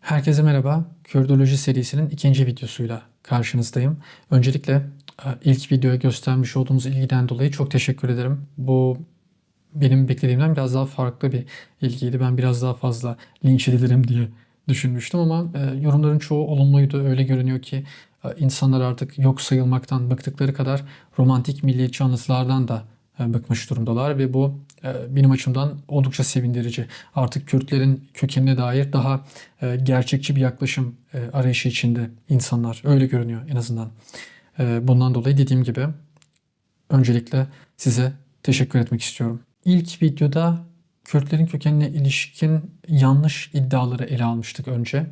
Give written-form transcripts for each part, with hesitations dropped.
Herkese merhaba. Kürdoloji serisinin ikinci videosuyla karşınızdayım. Öncelikle ilk videoya göstermiş olduğunuz ilgiden dolayı çok teşekkür ederim. Bu benim beklediğimden biraz daha farklı bir ilgiydi. Ben biraz daha fazla linç edilirim diye düşünmüştüm ama yorumların çoğu olumluydu. Öyle görünüyor ki insanlar artık yok sayılmaktan bıktıkları kadar romantik milliyetçi anlatılardan da bıkmış durumdalar ve bu benim açımdan oldukça sevindirici. Artık Kürtlerin kökenine dair daha gerçekçi bir yaklaşım arayışı içinde insanlar. Öyle görünüyor en azından. Bundan dolayı dediğim gibi öncelikle size teşekkür etmek istiyorum. İlk videoda Kürtlerin kökenine ilişkin yanlış iddiaları ele almıştık önce.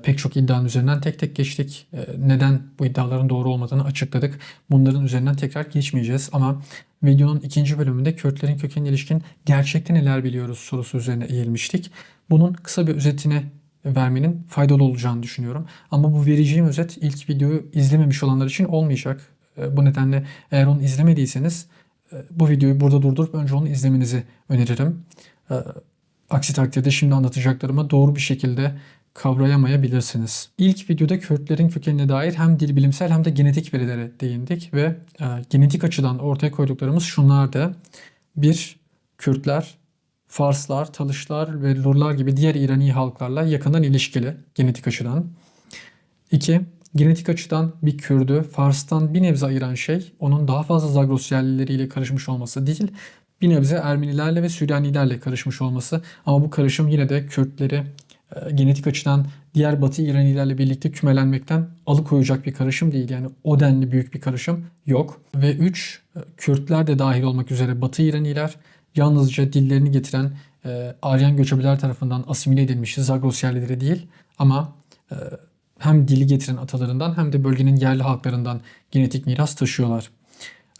Pek çok iddianın üzerinden tek tek geçtik. Neden bu iddiaların doğru olmadığını açıkladık. Bunların üzerinden tekrar geçmeyeceğiz ama videonun ikinci bölümünde Kürtlerin kökenine ilişkin gerçekten neler biliyoruz sorusu üzerine eğilmiştik. Bunun kısa bir özetini vermenin faydalı olacağını düşünüyorum. Ama bu vereceğim özet ilk videoyu izlememiş olanlar için olmayacak. Bu nedenle eğer onu izlemediyseniz bu videoyu burada durdurup önce onu izlemenizi öneririm. Aksi takdirde şimdi anlatacaklarımı doğru bir şekilde kavrayamayabilirsiniz. İlk videoda Kürtlerin kökenine dair hem dil bilimsel hem de genetik verilere değindik ve genetik açıdan ortaya koyduklarımız şunlardı. 1. Kürtler, Farslar, Talışlar ve Lurlar gibi diğer İrani halklarla yakından ilişkili genetik açıdan. 2. Genetik açıdan bir Kürdü Fars'tan bir nebze ayıran şey onun daha fazla Zagros yerlileriyle karışmış olması değil, bir nebze Ermenilerle ve Süryanilerle karışmış olması. Ama bu karışım yine de Kürtleri genetik açıdan diğer Batı İranilerle birlikte kümelenmekten alıkoyacak bir karışım değil. Yani o denli büyük bir karışım yok. Ve 3. Kürtler de dahil olmak üzere Batı İraniler yalnızca dillerini getiren Aryan göçebeler tarafından asimile edilmiş Zagros yerlileri değil ama hem dili getiren atalarından hem de bölgenin yerli halklarından genetik miras taşıyorlar.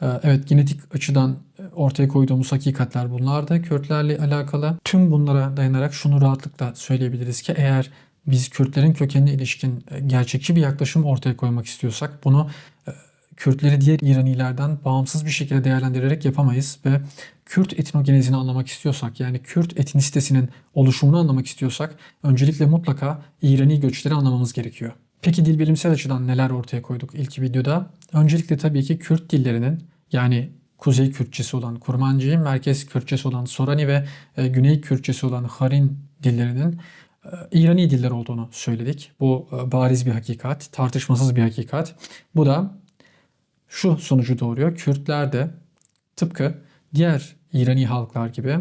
Evet, genetik açıdan ortaya koyduğumuz hakikatler bunlardı. Kürtlerle alakalı tüm bunlara dayanarak şunu rahatlıkla söyleyebiliriz ki eğer biz Kürtlerin kökenine ilişkin gerçekçi bir yaklaşım ortaya koymak istiyorsak bunu Kürtleri diğer İranilerden bağımsız bir şekilde değerlendirerek yapamayız ve Kürt etnogenezini anlamak istiyorsak yani Kürt etnisitesinin oluşumunu anlamak istiyorsak öncelikle mutlaka İrani göçleri anlamamız gerekiyor. Peki dil bilimsel açıdan neler ortaya koyduk ilk videoda? Öncelikle tabii ki Kürt dillerinin yani Kuzey Kürtçesi olan Kurmancı, Merkez Kürtçesi olan Sorani ve Güney Kürtçesi olan Harin dillerinin İrani diller olduğunu söyledik. Bu bariz bir hakikat, tartışmasız bir hakikat. Bu da şu sonucu doğuruyor. Kürtler de tıpkı diğer İrani halklar gibi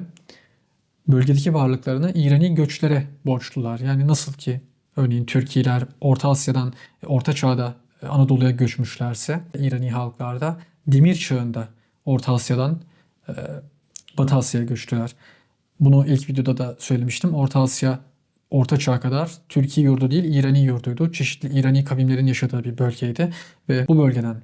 bölgedeki varlıklarını İrani göçlere borçlular. Yani nasıl ki örneğin Türkiye'ler Orta Asya'dan Orta Çağ'da Anadolu'ya göçmüşlerse İrani halklar da Demir Çağı'nda Orta Asya'dan e, Batı Asya'ya göçtüler. Bunu ilk videoda da söylemiştim. Orta Asya Orta Çağ kadar Türkiye yurdu değil İrani yurduydu. Çeşitli İrani kavimlerin yaşadığı bir bölgeydi ve bu bölgeden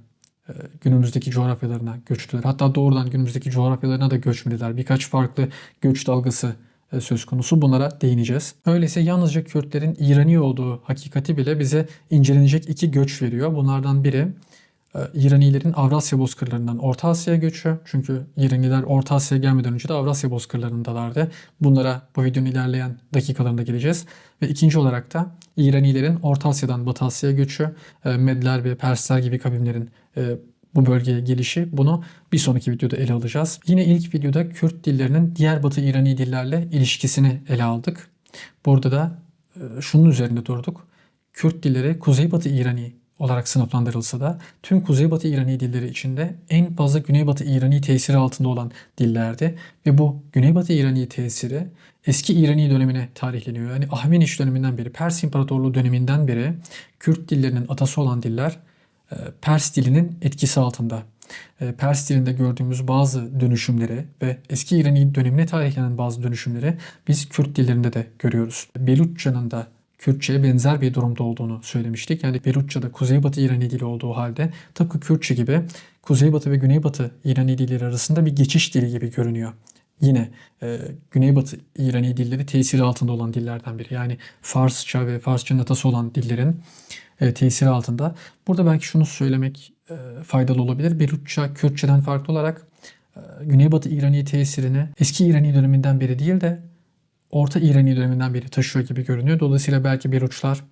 günümüzdeki coğrafyalarına göçtüler. Hatta doğrudan günümüzdeki coğrafyalarına da göçmediler. Birkaç farklı göç dalgası söz konusu. Bunlara değineceğiz. Öyleyse yalnızca Kürtlerin İrani olduğu hakikati bile bize incelenecek iki göç veriyor. Bunlardan biri İranilerin Avrasya bozkırlarından Orta Asya'ya göçü. Çünkü İraniler Orta Asya'ya gelmeden önce de Avrasya bozkırlarındalardı. Bunlara bu videonun ilerleyen dakikalarında geleceğiz. Ve ikinci olarak da İranilerin Orta Asya'dan Batı Asya'ya göçü, Medler ve Persler gibi kavimlerin bu bölgeye gelişi. Bunu bir sonraki videoda ele alacağız. Yine ilk videoda Kürt dillerinin diğer Batı İrani dillerle ilişkisini ele aldık. Burada da şunun üzerinde durduk. Kürt dilleri Kuzeybatı İrani olarak sınıflandırılsa da tüm Kuzeybatı İrani dilleri içinde en fazla Güneybatı İrani tesiri altında olan dillerdi. Ve bu Güneybatı İrani tesiri eski İrani dönemine tarihleniyor. Yani Ahmeniş döneminden beri, Pers İmparatorluğu döneminden beri Kürt dillerinin atası olan diller Pers dilinin etkisi altında. Pers dilinde gördüğümüz bazı dönüşümleri ve eski İrani dönemine tarihlenen bazı dönüşümleri biz Kürt dillerinde de görüyoruz. Beluçça'nın da Kürtçe'ye benzer bir durumda olduğunu söylemiştik. Yani Beluçça'da Kuzeybatı İrani dili olduğu halde tıpkı Kürtçe gibi Kuzeybatı ve Güneybatı İrani dilleri arasında bir geçiş dili gibi görünüyor. Yine Güneybatı İrani dilleri tesiri altında olan dillerden biri. Yani Farsça ve Farsçanın atası olan dillerin tesiri altında. Burada belki şunu söylemek faydalı olabilir. Beluçça Kürtçeden farklı olarak Güneybatı İrani tesirini eski İrani döneminden beri değil de Orta İrani döneminden beri taşıyor gibi görünüyor. Dolayısıyla belki Beluçlar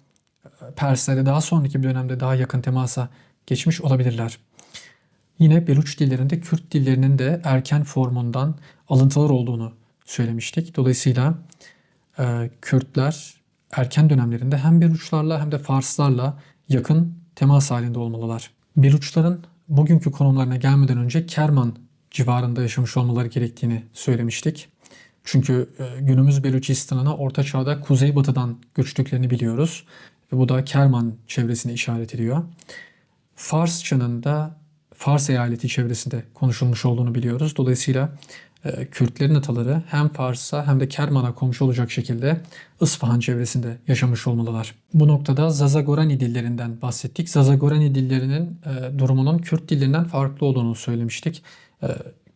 Perslerle daha sonraki bir dönemde daha yakın temasa geçmiş olabilirler. Yine Beluç dillerinde Kürt dillerinin de erken formundan alıntılar olduğunu söylemiştik. Dolayısıyla Kürtler erken dönemlerinde hem Beluçlarla hem de Farslarla yakın temas halinde olmalılar. Beluçların bugünkü konumlarına gelmeden önce Kerman civarında yaşamış olmaları gerektiğini söylemiştik. Çünkü günümüz Beluçistan'ına Orta Çağ'da kuzeybatıdan göçtüklerini biliyoruz. Ve bu da Kerman çevresini işaret ediyor. Farsçanın da Fars eyaleti çevresinde konuşulmuş olduğunu biliyoruz. Dolayısıyla Kürtlerin ataları hem Fars'a hem de Kerman'a komşu olacak şekilde İsfahan çevresinde yaşamış olmalılar. Bu noktada Zazagorani dillerinden bahsettik. Zazagorani dillerinin durumunun Kürt dillerinden farklı olduğunu söylemiştik.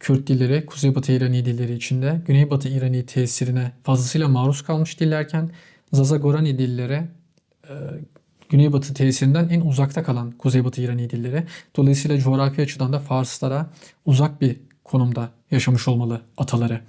Kürt dilleri Kuzeybatı İrani dilleri içinde Güneybatı İrani tesirine fazlasıyla maruz kalmış dillerken Zazagorani dilleri Güneybatı tesirinden en uzakta kalan Kuzeybatı İrani dilleri. Dolayısıyla coğrafi açıdan da Farslara uzak bir konumda yaşamış olmalı ataları.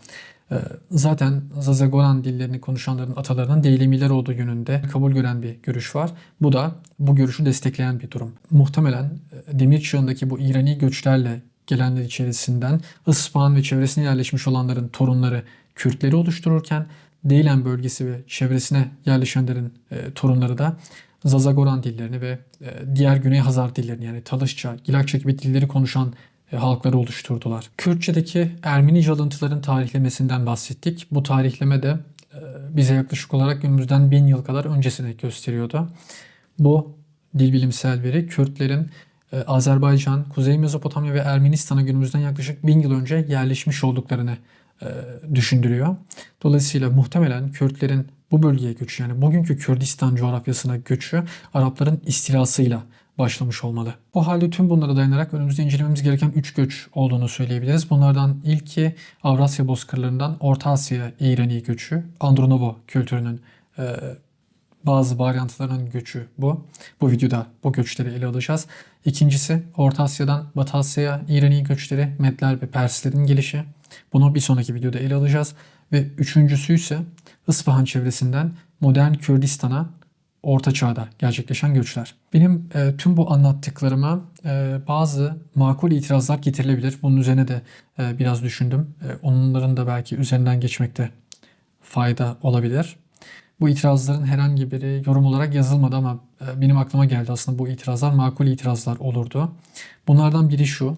Zaten Zazagoran dillerini konuşanların atalarının Deylemiler olduğu yönünde kabul gören bir görüş var. Bu da bu görüşü destekleyen bir durum. Muhtemelen Demir Çağı'ndaki bu İrani göçlerle gelenler içerisinden İsfahan ve çevresine yerleşmiş olanların torunları Kürtleri oluştururken Deylen bölgesi ve çevresine yerleşenlerin torunları da Zazagoran dillerini ve diğer Güney Hazar dillerini yani Talışça, Gilakça gibi dilleri konuşan halkları oluşturdular. Kürtçedeki Ermenice alıntıların tarihlemesinden bahsettik. Bu tarihleme de bize yaklaşık olarak günümüzden 1000 yıl kadar öncesini gösteriyordu. Bu dil bilimsel veri Kürtlerin Azerbaycan, Kuzey Mezopotamya ve Ermenistan'a günümüzden yaklaşık 1000 yıl önce yerleşmiş olduklarını düşündürüyor. Dolayısıyla muhtemelen Kürtlerin bu bölgeye göçü yani bugünkü Kürdistan coğrafyasına göçü Arapların istilasıyla başlamış olmalı. O halde tüm bunlara dayanarak önümüzde incelememiz gereken 3 göç olduğunu söyleyebiliriz. Bunlardan ilki Avrasya bozkırlarından Orta Asya'ya İrani göçü, Andronovo kültürünün bazı varyantılarının göçü bu. Bu videoda bu göçleri ele alacağız. İkincisi Orta Asya'dan Batı Asya'ya İrani göçleri, Medler ve Perslerin gelişi. Bunu bir sonraki videoda ele alacağız. Ve üçüncüsü ise İsfahan çevresinden modern Kürdistan'a Orta Çağ'da gerçekleşen göçler. Benim tüm bu anlattıklarıma bazı makul itirazlar getirilebilir. Bunun üzerine de biraz düşündüm. Onların da belki üzerinden geçmekte fayda olabilir. Bu itirazların herhangi biri yorum olarak yazılmadı ama benim aklıma geldi aslında bu itirazlar makul itirazlar olurdu. Bunlardan biri şu.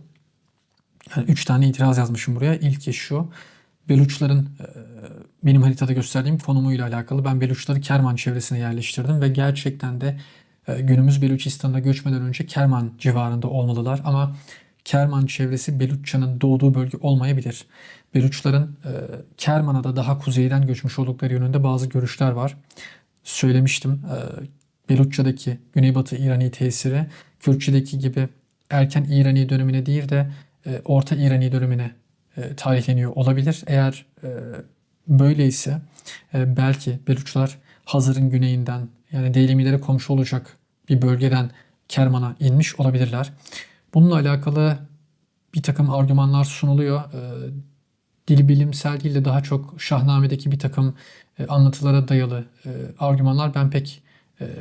3 tane itiraz yazmışım buraya. İlki şu. Beluçların benim haritada gösterdiğim konumuyla alakalı. Ben Beluçları Kerman çevresine yerleştirdim ve gerçekten de günümüz Beluçistan'a göçmeden önce Kerman civarında olmalılar. Ama Kerman çevresi Beluçça'nın doğduğu bölge olmayabilir. Beluçların Kerman'a da daha kuzeyden göçmüş oldukları yönünde bazı görüşler var. Söylemiştim. Beluçça'daki Güneybatı İrani tesiri Kürtçedeki gibi erken İrani dönemine değil de Orta İrani dönemine tarihleniyor olabilir. Eğer böyleyse belki Beluçlar Hazar'ın güneyinden yani Deylimilere komşu olacak bir bölgeden Kerman'a inmiş olabilirler. Bununla alakalı bir takım argümanlar sunuluyor. Dil bilimsel değil de daha çok Şahname'deki bir takım anlatılara dayalı argümanlar ben pek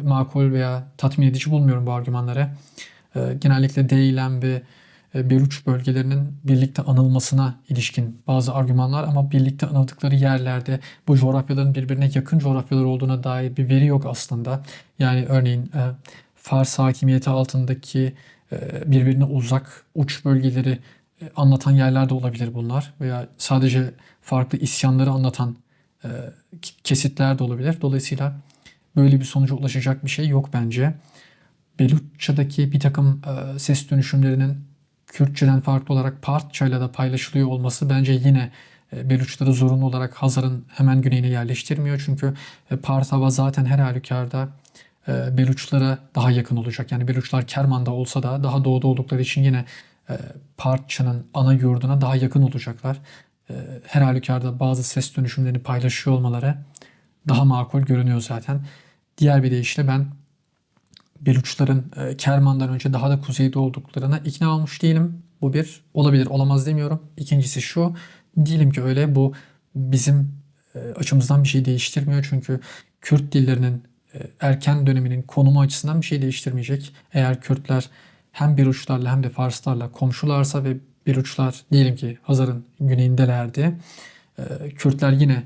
makul veya tatmin edici bulmuyorum bu argümanları. Genellikle Deylem ve Beluç bölgelerinin birlikte anılmasına ilişkin bazı argümanlar ama birlikte anıldıkları yerlerde bu coğrafyaların birbirine yakın coğrafyalar olduğuna dair bir veri yok aslında. Yani örneğin Fars hakimiyeti altındaki birbirine uzak uç bölgeleri anlatan yerler de olabilir bunlar veya sadece farklı isyanları anlatan kesitler de olabilir. Dolayısıyla böyle bir sonuca ulaşacak bir şey yok bence. Beluçça'daki bir takım ses dönüşümlerinin Kürtçeden farklı olarak Partçayla da paylaşılıyor olması bence yine Beluçları zorunlu olarak Hazar'ın hemen güneyine yerleştirmiyor. Çünkü Part-Hava zaten her halükarda Beluçlara daha yakın olacak. Yani Beluçlar Kerman'da olsa da daha doğuda oldukları için yine Partça'nın ana yurduna daha yakın olacaklar. Her halükarda bazı ses dönüşümlerini paylaşıyor olmaları daha makul görünüyor zaten. Diğer bir deyişle ben Beluçların Kerman'dan önce daha da kuzeyde olduklarına ikna olmuş değilim. Bu bir olabilir, olamaz demiyorum. İkincisi şu, diyelim ki öyle bu bizim açımızdan bir şey değiştirmiyor. Çünkü Kürt dillerinin erken döneminin konumu açısından bir şey değiştirmeyecek. Eğer Kürtler hem Biruçlarla hem de Farslarla komşularsa ve Biruçlar diyelim ki Hazar'ın güneyindelerdi. Kürtler yine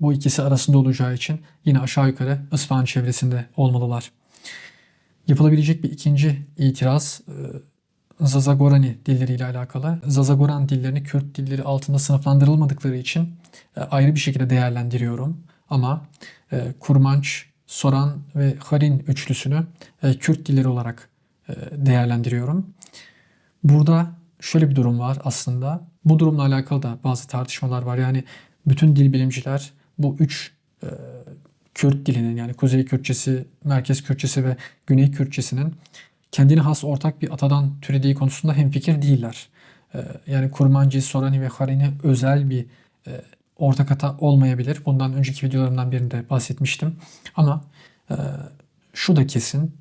bu ikisi arasında olacağı için yine aşağı yukarı İsfahan çevresinde olmalılar. Yapılabilecek bir ikinci itiraz Zazagorani dilleriyle alakalı. Zazagoran dillerini Kürt dilleri altında sınıflandırılmadıkları için ayrı bir şekilde değerlendiriyorum. Ama Kurmanç, Soran ve Harin üçlüsünü Kürt dilleri olarak değerlendiriyorum. Burada şöyle bir durum var aslında. Bu durumla alakalı da bazı tartışmalar var. Yani bütün dil bilimciler bu üç Kürt dilinin, yani Kuzey Kürtçesi, Merkez Kürtçesi ve Güney Kürtçesinin kendine has ortak bir atadan türediği konusunda hemfikir değiller. Yani Kurmancı, Sorani ve Harini özel bir ortak ata olmayabilir. Bundan önceki videolarımdan birinde bahsetmiştim. Ama şu da kesin.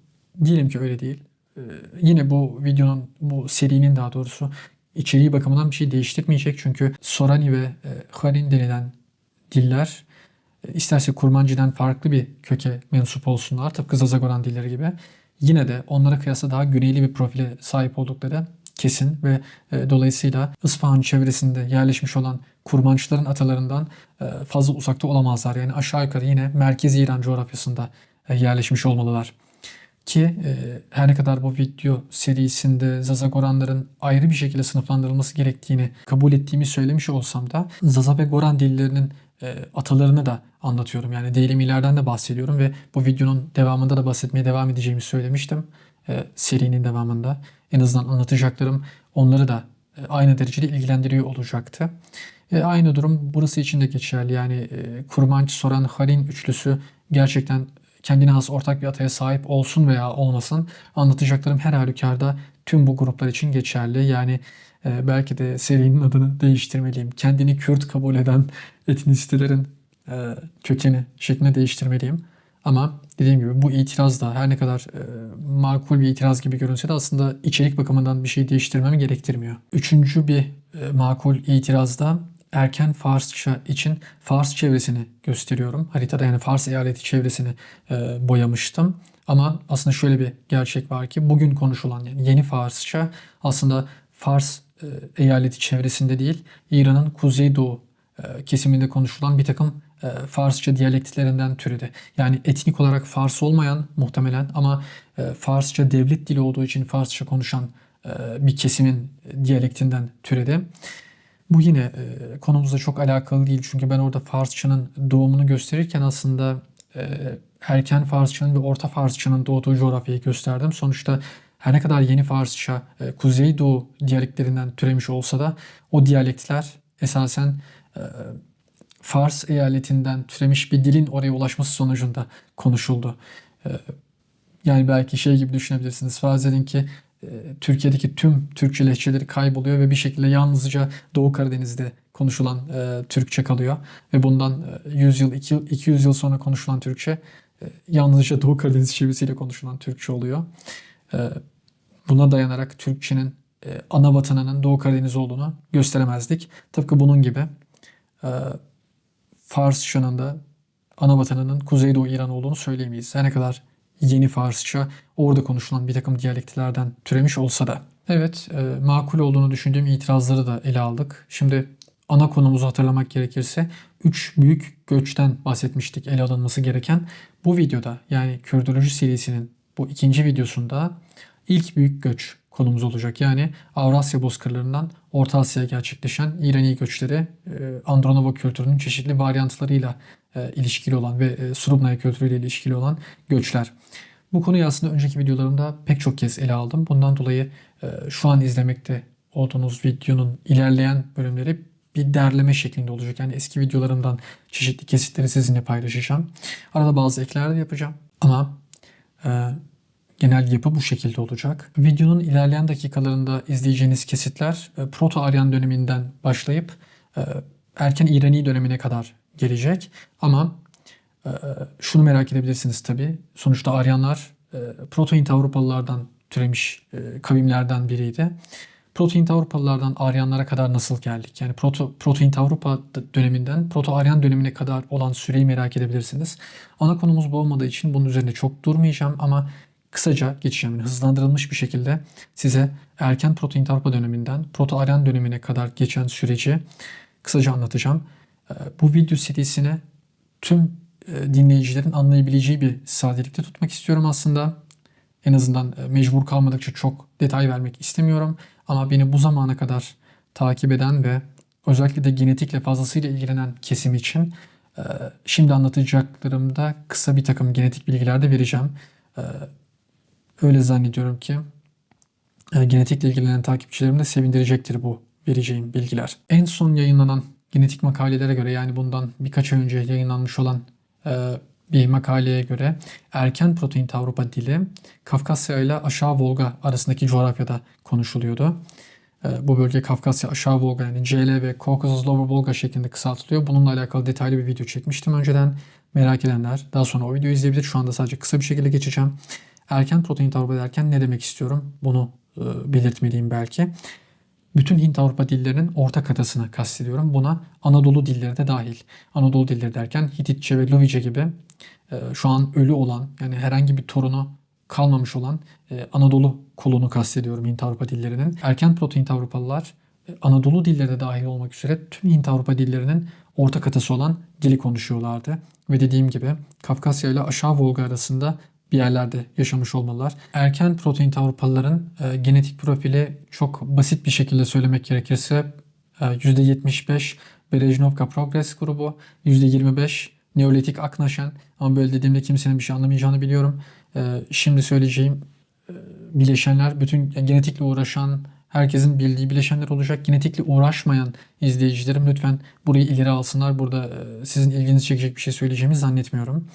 Diyelim ki öyle değil. Yine bu videonun, bu serinin daha doğrusu içeriği bakımından bir şey değiştirmeyecek. Çünkü Sorani ve Harin denilen diller isterse Kurmancı'dan farklı bir köke mensup olsunlar. Tıpkı Zazagoran dilleri gibi. Yine de onlara kıyasla daha güneyli bir profile sahip oldukları kesin ve dolayısıyla İsfahan çevresinde yerleşmiş olan Kurmançların atalarından fazla uzakta olamazlar. Yani aşağı yukarı yine Merkezi İran coğrafyasında yerleşmiş olmalılar. Ki her ne kadar bu video serisinde Zazagoranların ayrı bir şekilde sınıflandırılması gerektiğini kabul ettiğimi söylemiş olsam da Zaza ve Goran dillerinin atalarını da anlatıyorum. Yani deylemilerden de bahsediyorum ve bu videonun devamında da bahsetmeye devam edeceğimi söylemiştim. Serinin devamında. En azından anlatacaklarım onları da aynı derecede ilgilendiriyor olacaktı. Aynı durum burası için de geçerli. Yani Kurmanç, Soran, Harin üçlüsü gerçekten kendine has ortak bir ataya sahip olsun veya olmasın, anlatacaklarım her halükarda tüm bu gruplar için geçerli. Yani belki de serinin adını değiştirmeliyim. Kendini Kürt kabul eden etnisitelerin kökeni şeklinde değiştirmeliyim. Ama dediğim gibi bu itiraz da her ne kadar makul bir itiraz gibi görünse de aslında içerik bakımından bir şey değiştirmemi gerektirmiyor. Üçüncü bir makul itiraz da erken Farsça için Fars çevresini gösteriyorum. Haritada yani Fars eyaleti çevresini boyamıştım. Ama aslında şöyle bir gerçek var ki bugün konuşulan yani yeni Farsça aslında Fars eyaleti çevresinde değil, İran'ın kuzeydoğu kesiminde konuşulan bir takım Farsça diyalektlerinden türedi. Yani etnik olarak Fars olmayan muhtemelen ama Farsça devlet dili olduğu için Farsça konuşan bir kesimin diyalektinden türedi. Bu yine konumuzla çok alakalı değil. Çünkü ben orada Farsçanın doğumunu gösterirken aslında erken Farsçanın ve orta Farsçanın doğduğu coğrafyayı gösterdim. Sonuçta her ne kadar yeni Farsça Kuzeydoğu diyaleklerinden türemiş olsa da o diyalektler esasen Fars eyaletinden türemiş bir dilin oraya ulaşması sonucunda konuşuldu. Yani belki şey gibi düşünebilirsiniz. Farz edin ki Türkiye'deki tüm Türkçe lehçeleri kayboluyor ve bir şekilde yalnızca Doğu Karadeniz'de konuşulan Türkçe kalıyor. Ve bundan 100 yıl, 200 yıl sonra konuşulan Türkçe yalnızca Doğu Karadeniz şivesiyle konuşulan Türkçe oluyor. Buna dayanarak Türkçenin ana vatanının Doğu Karadeniz olduğunu gösteremezdik. Tıpkı bunun gibi Farsçanın da ana vatanının Kuzeydoğu İran olduğunu söyleyemeyiz. Her ne kadar yeni Farsça orada konuşulan bir takım diyalektlerden türemiş olsa da. Evet, makul olduğunu düşündüğüm itirazları da ele aldık. Şimdi ana konumuzu hatırlamak gerekirse 3 büyük göçten bahsetmiştik ele alınması gereken. Bu videoda yani Kürdoloji serisinin bu ikinci videosunda ilk büyük göç konumuz olacak. Yani Avrasya bozkırlarından Orta Asya'ya gerçekleşen İrani göçleri Andronovo kültürünün çeşitli varyantlarıyla ilişkili olan ve Surubnaya kültürüyle ilişkili olan göçler. Bu konuyu aslında önceki videolarımda pek çok kez ele aldım. Bundan dolayı şu an izlemekte olduğunuz videonun ilerleyen bölümleri bir derleme şeklinde olacak. Yani eski videolarımdan çeşitli kesitleri sizinle paylaşacağım. Arada bazı ekler de yapacağım. Ama genel yapı bu şekilde olacak. Videonun ilerleyen dakikalarında izleyeceğiniz kesitler Proto-Aryan döneminden başlayıp erken İrani dönemine kadar gelecek. Ama şunu merak edebilirsiniz tabii. Sonuçta Aryanlar Proto-Hint Avrupalılardan türemiş kavimlerden biriydi. Proto-Hint Avrupalılardan Aryanlara kadar nasıl geldik? Yani Proto-Hint Avrupa döneminden Proto-Aryan dönemine kadar olan süreyi merak edebilirsiniz. Ana konumuz bu olmadığı için bunun üzerine çok durmayacağım ama kısaca geçeceğim. Yani hızlandırılmış bir şekilde size erken Proto-Hint Avrupa döneminden Proto-Aryan dönemine kadar geçen süreci kısaca anlatacağım. Bu video serisine tüm dinleyicilerin anlayabileceği bir sadelikte tutmak istiyorum aslında. En azından mecbur kalmadıkça çok detay vermek istemiyorum. Ama beni bu zamana kadar takip eden ve özellikle de genetikle fazlasıyla ilgilenen kesim için şimdi anlatacaklarımda kısa bir takım genetik bilgiler de vereceğim. Öyle zannediyorum ki genetikle ilgilenen takipçilerim de sevindirecektir bu vereceğim bilgiler. En son yayınlanan genetik makalelere göre, yani bundan birkaç ay önce yayınlanmış olan bir makaleye göre erken Proto-Hint Avrupa dili Kafkasya ile Aşağı Volga arasındaki coğrafyada konuşuluyordu. Bu bölge Kafkasya, Aşağı Volga, yani CL ve Caucasus Lower Volga şeklinde kısaltılıyor. Bununla alakalı detaylı bir video çekmiştim önceden. Merak edenler daha sonra o videoyu izleyebilir. Şu anda sadece kısa bir şekilde geçeceğim. Erken Proto-Hint Avrupa derken ne demek istiyorum? Bunu belirtmeliyim belki. Bütün Hint-Avrupa dillerinin ortak adasını kastediyorum. Buna Anadolu dilleri de dahil. Anadolu dilleri derken Hititçe ve Luvice gibi şu an ölü olan, yani herhangi bir torunu kalmamış olan Anadolu kolunu kastediyorum Hint-Avrupa dillerinin. Erken Proto-Hint-Avrupalılar Anadolu dilleri de dahil olmak üzere tüm Hint-Avrupa dillerinin ortak atası olan dili konuşuyorlardı. Ve dediğim gibi Kafkasya ile Aşağı Volga arasında bir yerlerde yaşamış olmalılar. Erken Proto-Hint Avrupalıların genetik profili çok basit bir şekilde söylemek gerekirse %75 Berezhnovka Progress grubu, %25 Neolitik Aknaşen, ama böyle dediğimde kimsenin bir şey anlamayacağını biliyorum. Şimdi söyleyeceğim bileşenler bütün genetikle uğraşan herkesin bildiği bileşenler olacak. Genetikle uğraşmayan izleyicilerim lütfen burayı ileri alsınlar. Burada sizin ilginizi çekecek bir şey söyleyeceğimi zannetmiyorum.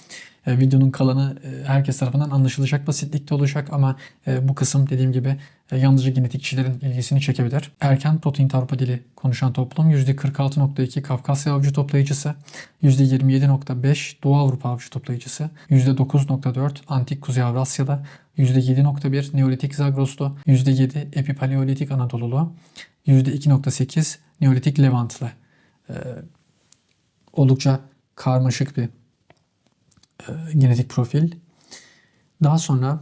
Videonun kalanı herkes tarafından anlaşılacak basitlikte olacak ama bu kısım dediğim gibi yalnızca genetikçilerin ilgisini çekebilir. Erken Proto-Hint Avrupa dili konuşan toplum %46.2 Kafkasya avcı toplayıcısı, %27.5 Doğu Avrupa avcı toplayıcısı, %9.4 Antik Kuzey Avrasya'da, %7.1 Neolitik Zagroslu, %7 Epipaleolitik Anadolulu, %2.8 Neolitik Levantlı. Oldukça karmaşık bir genetik profil. Daha sonra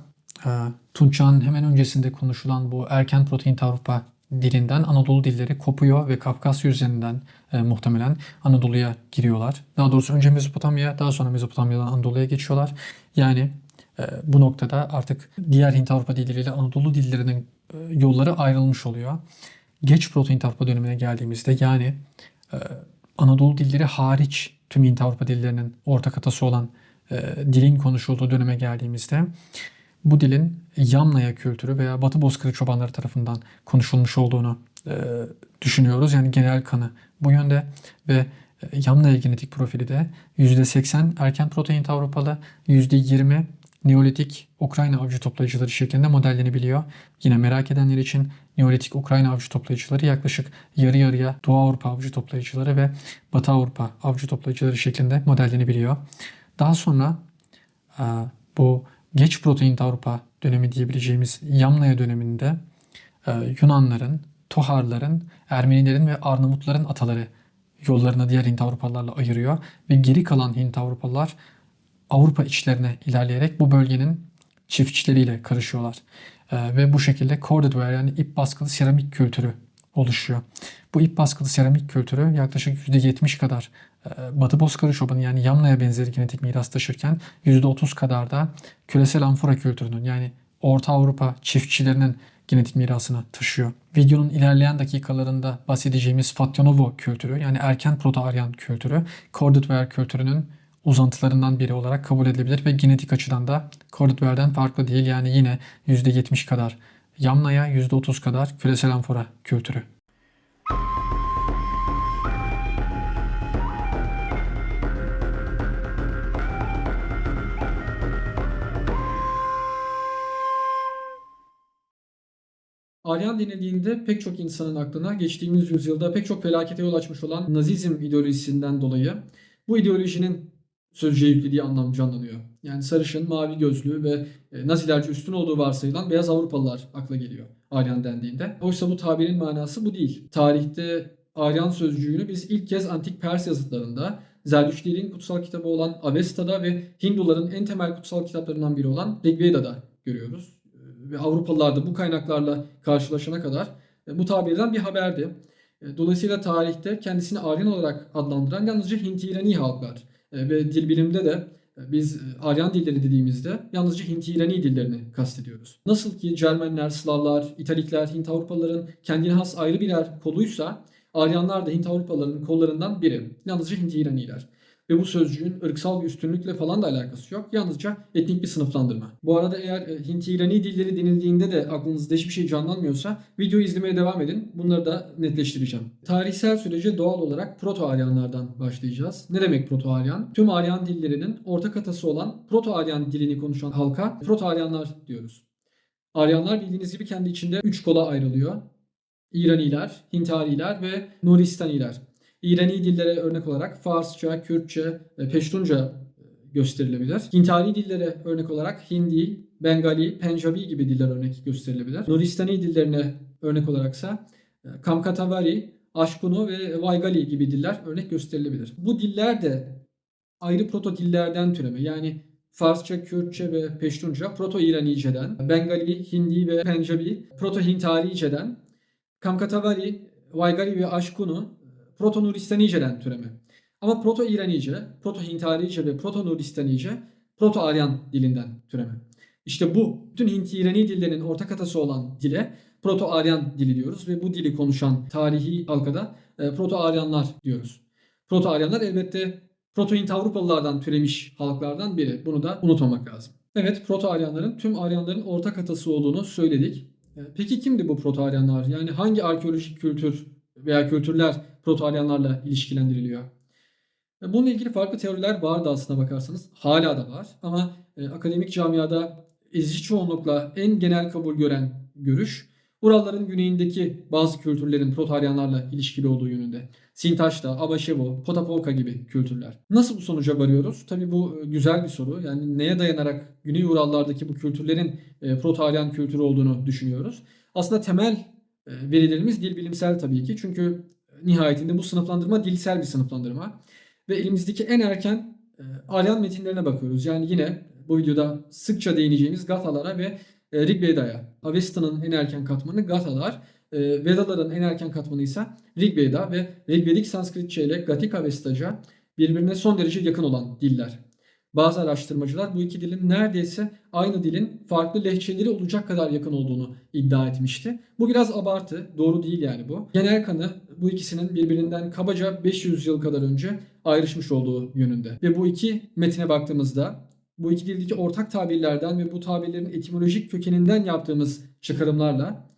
Tunç Çağı'nın hemen öncesinde konuşulan bu erken Proto-Hint Avrupa dilinden Anadolu dilleri kopuyor ve Kafkasya üzerinden muhtemelen Anadolu'ya giriyorlar. Daha doğrusu önce Mezopotamya, daha sonra Mezopotamya'dan Anadolu'ya geçiyorlar. Yani bu noktada artık diğer Hint-Avrupa dilleriyle Anadolu dillerinin yolları ayrılmış oluyor. Geç Proto-Hint Avrupa dönemine geldiğimizde, yani Anadolu dilleri hariç tüm Hint-Avrupa dillerinin ortak atası olan dilin konuşulduğu döneme geldiğimizde bu dilin Yamnaya kültürü veya Batı Bozkırı çobanları tarafından konuşulmuş olduğunu düşünüyoruz. Yani genel kanı bu yönde ve Yamnaya genetik profili de %80 erken Proto-Hint Avrupalı, %20 Neolitik Ukrayna avcı toplayıcıları şeklinde modellenebiliyor. Yine merak edenler için Neolitik Ukrayna avcı toplayıcıları yaklaşık yarı yarıya Doğu Avrupa avcı toplayıcıları ve Batı Avrupa avcı toplayıcıları şeklinde modellenebiliyor. Daha sonra bu geç Proto-Hint Avrupa dönemi diyebileceğimiz Yamnaya döneminde Yunanların, Toharların, Ermenilerin ve Arnavutların ataları yollarını diğer Hint Avrupalılarla ayırıyor ve geri kalan Hint Avrupalılar Avrupa içlerine ilerleyerek bu bölgenin çiftçileriyle karışıyorlar. Ve bu şekilde corded ware, yani ip baskılı seramik kültürü oluşuyor. Bu ip baskılı seramik kültürü yaklaşık %70 kadar Batı Bozkırı çobanı, yani Yamnaya benzeri genetik miras taşırken %30 kadar da küresel amfora kültürünün, yani Orta Avrupa çiftçilerinin genetik mirasını taşıyor. Videonun ilerleyen dakikalarında bahsedeceğimiz Fatyonovo kültürü, yani erken Proto-Aryan kültürü, corded ware kültürünün uzantılarından biri olarak kabul edilebilir ve genetik açıdan da corded ware'den farklı değil. Yani yine %70 kadar Yamnaya, %30 kadar küresel amfora kültürü. Aryan denildiğinde pek çok insanın aklına geçtiğimiz yüzyılda pek çok felakete yol açmış olan Nazizm ideolojisinden dolayı bu ideolojinin sözcüğe yüklediği anlam canlanıyor. Yani sarışın, mavi gözlü ve Nazilerce üstün olduğu varsayılan beyaz Avrupalılar akla geliyor Aryan dendiğinde. Oysa bu tabirin manası bu değil. Tarihte Aryan sözcüğünü biz ilk kez antik Pers yazıtlarında, Zerdüştlerin kutsal kitabı olan Avesta'da ve Hinduların en temel kutsal kitaplarından biri olan Rig Veda'da görüyoruz. Ve Avrupalılar da bu kaynaklarla karşılaşana kadar bu tabirden bir haberdi. Dolayısıyla tarihte kendisini Aryan olarak adlandıran yalnızca Hint-İrani halklar ve dil bilimde de biz Aryan dilleri dediğimizde yalnızca Hint-İrani dillerini kastediyoruz. Nasıl ki Cermenler, Slavlar, İtalikler, Hint Avrupalıların kendine has ayrı birer koluysa Aryanlar da Hint Avrupalıların kollarından biri. Yalnızca Hint-İraniler. Ve bu sözcüğün ırksal bir üstünlükle falan da alakası yok. Yalnızca etnik bir sınıflandırma. Bu arada eğer Hint-İrani dilleri denildiğinde de aklınızda hiçbir şey canlanmıyorsa videoyu izlemeye devam edin. Bunları da netleştireceğim. Tarihsel sürece doğal olarak Proto-Aryanlardan başlayacağız. Ne demek Proto-Aryan? Tüm Aryan dillerinin ortak atası olan Proto-Aryan dilini konuşan halka Proto-Aryanlar diyoruz. Aryanlar bildiğiniz gibi kendi içinde 3 kola ayrılıyor. İraniler, Hintariler ve Nuristaniler. İrani dillere örnek olarak Farsça, Kürtçe, Peştunca gösterilebilir. Hintari dillere örnek olarak Hindi, Bengali, Penjabi gibi diller örnek gösterilebilir. Nuristani dillerine örnek olaraksa Kamkatavari, Aşkunu ve Vaygali gibi diller örnek gösterilebilir. Bu diller de ayrı proto dillerden türeme. Yani Farsça, Kürtçe ve Peştunca Proto-İranice'den, Bengali, Hindi ve Penjabi Proto-Hintarice'den, Kamkatavari, Vaygali ve Aşkunu Proto-Nuristanice'den türeme. Ama Proto-İranice, Proto-Hintarice ve Proto-Nuristanice Proto-Aryan dilinden türeme. İşte bu bütün Hint-İrani dillerinin ortak atası olan dile Proto-Aryan dili diyoruz ve bu dili konuşan tarihi halkada Proto-Aryanlar diyoruz. Proto-Aryanlar elbette Proto-Hint Avrupalılardan türemiş halklardan biri. Bunu da unutmamak lazım. Evet, Proto-Aryanların tüm Aryanların ortak atası olduğunu söyledik. Peki kimdi bu Proto-Aryanlar? Yani hangi arkeolojik kültür veya kültürler Proto-Aryanlarla ilişkilendiriliyor? Bununla ilgili farklı teoriler vardı aslına bakarsanız. Hala da var. Ama akademik camiada ezici çoğunlukla en genel kabul gören görüş Uralların güneyindeki bazı kültürlerin Proto-Aryanlarla ilişkili olduğu yönünde. Sintaşta, Abaşevo, Potapolka gibi kültürler. Nasıl bu sonuca varıyoruz? Tabii bu güzel bir soru. Yani neye dayanarak Güney Urallardaki bu kültürlerin Proto-Aryan kültürü olduğunu düşünüyoruz. Aslında temel verilerimiz dil bilimsel tabii ki. Çünkü nihayetinde bu sınıflandırma dilsel bir sınıflandırma. Ve elimizdeki en erken Aryan metinlerine bakıyoruz. Yani yine bu videoda sıkça değineceğimiz Gathalara ve Rig Veda'ya. Avesta'nın en erken katmanı Gathalar, Vedaların en erken katmanı ise Rig Veda ve Rigvedik Sanskritçe ile Gatik Avestaca birbirine son derece yakın olan diller. Bazı araştırmacılar bu iki dilin neredeyse aynı dilin farklı lehçeleri olacak kadar yakın olduğunu iddia etmişti. Bu biraz abartı, doğru değil yani bu. Genel kanı bu ikisinin birbirinden kabaca 500 yıl kadar önce ayrışmış olduğu yönünde. Ve bu iki metine baktığımızda bu iki dildeki ortak tabirlerden ve bu tabirlerin etimolojik kökeninden yaptığımız çıkarımlarla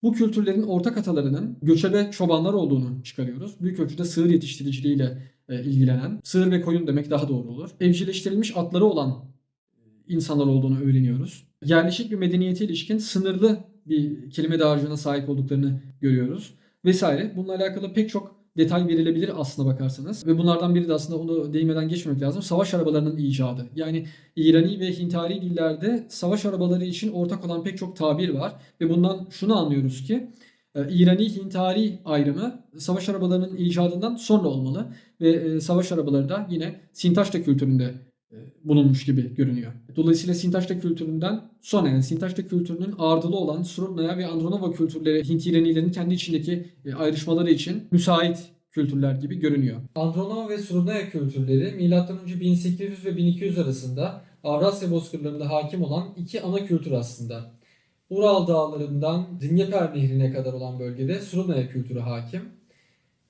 bu kültürlerin ortak atalarının göçebe çobanlar olduğunu çıkarıyoruz. Büyük ölçüde sığır yetiştiriciliğiyle ilgilenen, sığır ve koyun demek daha doğru olur. Evcilleştirilmiş atları olan insanlar olduğunu öğreniyoruz. Yerleşik bir medeniyete ilişkin sınırlı bir kelime dağarcığına sahip olduklarını görüyoruz. Vesaire. Bununla alakalı pek çok detay verilebilir aslına bakarsanız. Ve bunlardan biri de aslında onu değinmeden geçmemek lazım. Savaş arabalarının icadı. Yani İrani ve Hintari dillerde savaş arabaları için ortak olan pek çok tabir var. Ve bundan şunu anlıyoruz ki İrani-Hintari ayrımı savaş arabalarının icadından sonra olmalı. Ve savaş arabaları da yine Sintaşta kültüründe bulunmuş gibi görünüyor. Dolayısıyla Sintaşta kültüründen sonra yani Sintaşta kültürünün ardılı olan Srubnaya ve Andronova kültürleri Hint-İranilerin kendi içindeki ayrışmaları için müsait kültürler gibi görünüyor. Andronova ve Srubnaya kültürleri M.Ö. 1800 ve 1200 arasında Avrasya bozkırlarında hakim olan iki ana kültür aslında. Ural dağlarından Dnyeper nehrine kadar olan bölgede Srubnaya kültürü hakim.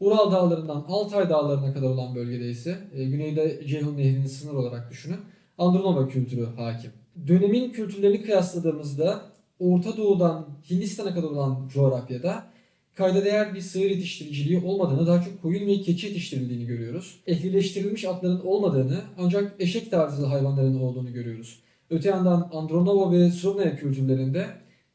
Ural dağlarından Altay dağlarına kadar olan bölgede ise güneyde Ceyhun Nehri'nin sınır olarak düşünün Andronova kültürü hakim. Dönemin kültürlerini kıyasladığımızda Orta Doğu'dan Hindistan'a kadar olan coğrafyada kayda değer bir sığır yetiştiriciliği olmadığını, daha çok koyun ve keçi yetiştirildiğini görüyoruz. Ehlileştirilmiş atların olmadığını ancak eşek tarzı hayvanların olduğunu görüyoruz. Öte yandan Andronova ve Srubnaya kültürlerinde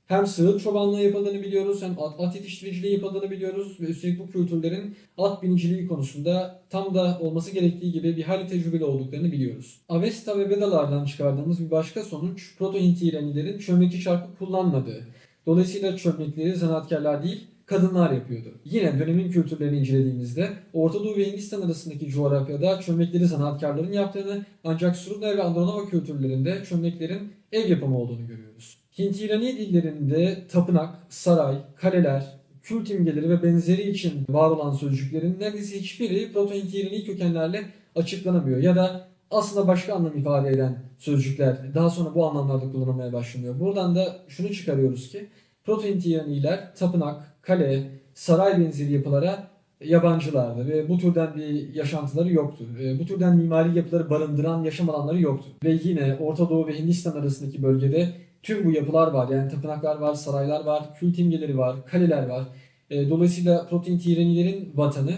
Hem sığır çobanlığı yapıldığını biliyoruz, hem at yetiştiriciliği yapıldığını biliyoruz ve üstelik bu kültürlerin at biniciliği konusunda tam da olması gerektiği gibi bir hayli tecrübeli olduklarını biliyoruz. Avesta ve Vedalardan çıkardığımız bir başka sonuç, Proto-Hint İranilerin çömlekçi çarkı kullanmadığı. Dolayısıyla çömlekleri zanaatkarlar değil, kadınlar yapıyordu. Yine dönemin kültürlerini incelediğimizde Orta Doğu ve Hindistan arasındaki coğrafyada çömlekleri zanaatkarların yaptığını, ancak Surupner ve Andronova kültürlerinde çömleklerin el yapımı olduğunu görüyoruz. Hint-İrani dillerinde tapınak, saray, kaleler, kült imgeleri ve benzeri için var olan sözcüklerin neredeyse hiçbiri Proto-Hint-İrani kökenlerle açıklanamıyor ya da aslında başka anlam ifade eden sözcükler daha sonra bu anlamlarda kullanılmaya başlanıyor. Buradan da şunu çıkarıyoruz ki Proto-Hint-İraniler tapınak, kale, saray benzeri yapılara yabancılardı ve bu türden bir yaşantıları yoktu. Bu türden mimari yapıları barındıran yaşam alanları yoktu. Ve yine Orta Doğu ve Hindistan arasındaki bölgede tüm bu yapılar var. Yani tapınaklar var, saraylar var, kült imgeleri var, kaleler var. Dolayısıyla Proto-Hint-İranilerin vatanı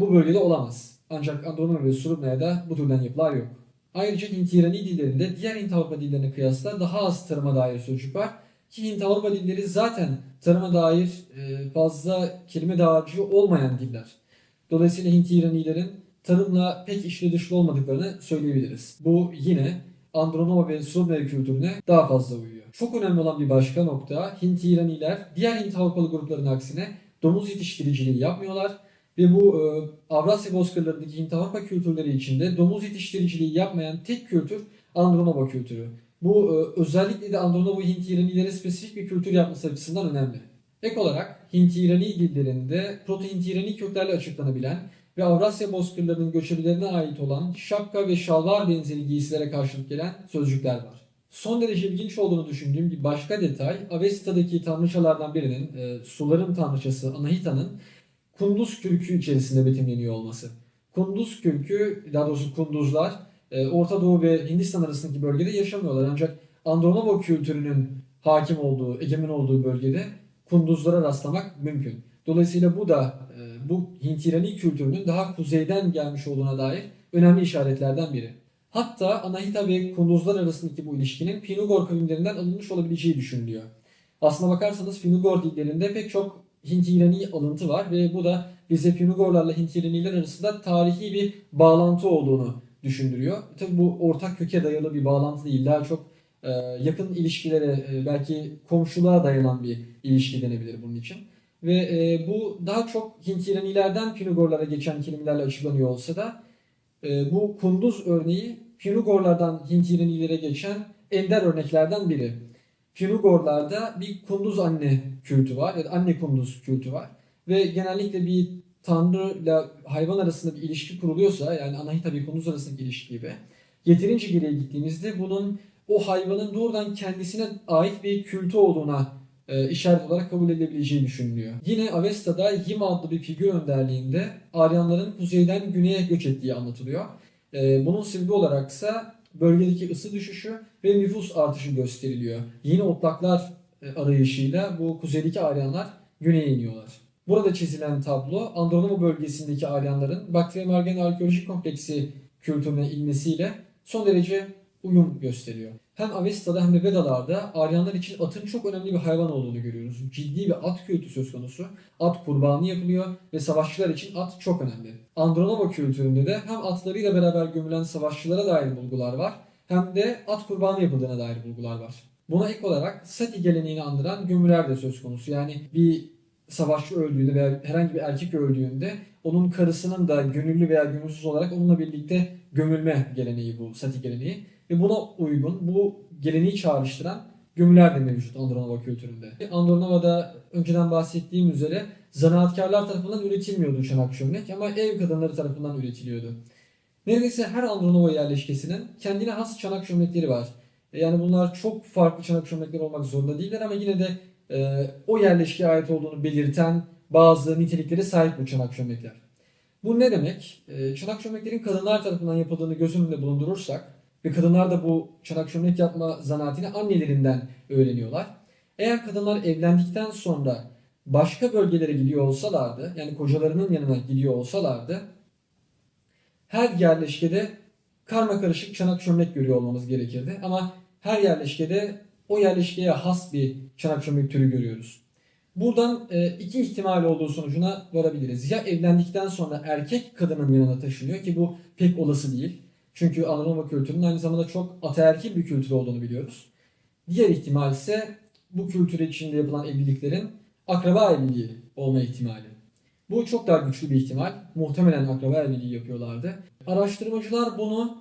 bu bölgede olamaz. Ancak Andronova ve Surubna'da bu türden yapılar yok. Ayrıca Hint-İrani dillerinde diğer Hint-Avrupa dillerine kıyasla daha az tarıma dair sözcük var. Ki Hint-Avrupa dilleri zaten tarıma dair fazla kelime dağarcığı olmayan diller. Dolayısıyla Hint-İranilerin tarımla pek içli dışlı olmadıklarını söyleyebiliriz. Bu yine Andronova ve Surubna kültürüne daha fazla uyuyor. Çok önemli olan bir başka nokta, Hint-İraniler diğer Hint-Avrupalı grupların aksine domuz yetiştiriciliği yapmıyorlar. Ve bu Avrasya bozkırlarındaki Hint-Avrupa kültürleri içinde domuz yetiştiriciliği yapmayan tek kültür Andronova kültürü. Bu özellikle de Andronova Hint-İranilere spesifik bir kültür yapması açısından önemli. Ek olarak Hint-İrani dillerinde Proto-Hint-İrani köklerle açıklanabilen ve Avrasya bozkırlarının göçebelerine ait olan şapka ve şalvar benzeri giysilere karşılık gelen sözcükler var. Son derece ilginç olduğunu düşündüğüm bir başka detay, Avesta'daki tanrıçalardan birinin, suların tanrıçası Anahita'nın Kunduz kürkü içerisinde betimleniyor olması. Kunduz kürkü, daha doğrusu Kunduzlar, Orta Doğu ve Hindistan arasındaki bölgede yaşamıyorlar. Ancak Andronovo kültürünün hakim olduğu, egemen olduğu bölgede Kunduzlara rastlamak mümkün. Dolayısıyla bu da bu Hint-İrani kültürünün daha kuzeyden gelmiş olduğuna dair önemli işaretlerden biri. Hatta Anahita ve Kunduzlar arasındaki bu ilişkinin Pinugor kavimlerinden alınmış olabileceği düşünülüyor. Aslına bakarsanız Pinugor dillerinde pek çok Hint-İrani alıntı var ve bu da bize Pinugorlarla Hint-İraniler arasında tarihi bir bağlantı olduğunu düşündürüyor. Tabi bu ortak köke dayalı bir bağlantı değil, daha çok yakın ilişkilere, belki komşuluğa dayanan bir ilişki denebilir bunun için. Ve bu daha çok Hint-İranilerden Pinugorlara geçen kelimelerle açıklanıyor olsa da bu Kunduz örneği Pinugorlardan Hint-İranilere geçen ender örneklerden biri. Pinugorlarda bir kunduz anne kültü var ya da anne kunduz kültü var. Ve genellikle bir tanrı ile hayvan arasında bir ilişki kuruluyorsa, yani Anahita bir kunduz arasındaki ilişki gibi, yeterince geriye gittiğimizde bunun o hayvanın doğrudan kendisine ait bir kültü olduğuna işaret olarak kabul edilebileceği düşünülüyor. Yine Avesta'da Yim adlı bir figür önderliğinde Aryanların kuzeyden güneye göç ettiği anlatılıyor. Bunun sebebi olaraksa bölgedeki ısı düşüşü ve nüfus artışı gösteriliyor. Yeni otlaklar arayışıyla bu kuzeydeki Aryanlar güneye iniyorlar. Burada çizilen tablo Andronova bölgesindeki Aryanların Baktriya-Margen arkeolojik kompleksi kültürüne inmesiyle son derece uyum gösteriyor. Hem Avesta'da hem de Vedalar'da Aryanlar için atın çok önemli bir hayvan olduğunu görüyoruz. Ciddi bir at kültü söz konusu. At kurbanı yapılıyor ve savaşçılar için at çok önemli. Andronova kültüründe de hem atlarıyla beraber gömülen savaşçılara dair bulgular var, hem de at kurbanı yapıldığına dair bulgular var. Buna ek olarak Sati geleneğini andıran gömüler de söz konusu. Yani bir savaşçı öldüğünde veya herhangi bir erkek öldüğünde onun karısının da gönüllü veya gönülsüz olarak onunla birlikte gömülme geleneği, bu Sati geleneği. Ve buna uygun, bu geleneği çağrıştıran gömüler de mevcut Andronova kültüründe. Andronova'da önceden bahsettiğim üzere zanaatkarlar tarafından üretilmiyordu çanak çömlek ama ev kadınları tarafından üretiliyordu. Neredeyse her Andronova yerleşkesinin kendine has çanak çömlekleri var. Yani bunlar çok farklı çanak çömlekler olmak zorunda değiller ama yine de o yerleşkeye ait olduğunu belirten bazı niteliklere sahip bu çanak çömlekler. Bu ne demek? Çanak çömleklerin kadınlar tarafından yapıldığını göz önünde bulundurursak ve kadınlar da bu çanak çömlek yapma zanaatini annelerinden öğreniyorlar. Eğer kadınlar evlendikten sonra başka bölgelere gidiyor olsalardı, yani kocalarının yanına gidiyor olsalardı, her yerleşkede karma karışık çanak çömlek görüyor olmamız gerekirdi. Ama her yerleşkede o yerleşkeye has bir Çanak-Çömlek türü görüyoruz. Buradan iki ihtimal olduğu sonucuna varabiliriz. Ya evlendikten sonra erkek kadının yanına taşınıyor ki bu pek olası değil. Çünkü Anaronova kültürünün aynı zamanda çok ataerkil bir kültür olduğunu biliyoruz. Diğer ihtimal ise bu kültür içinde yapılan evliliklerin akraba evliliği olma ihtimali. Bu çok daha güçlü bir ihtimal. Muhtemelen akraba evliliği yapıyorlardı. Araştırmacılar bunu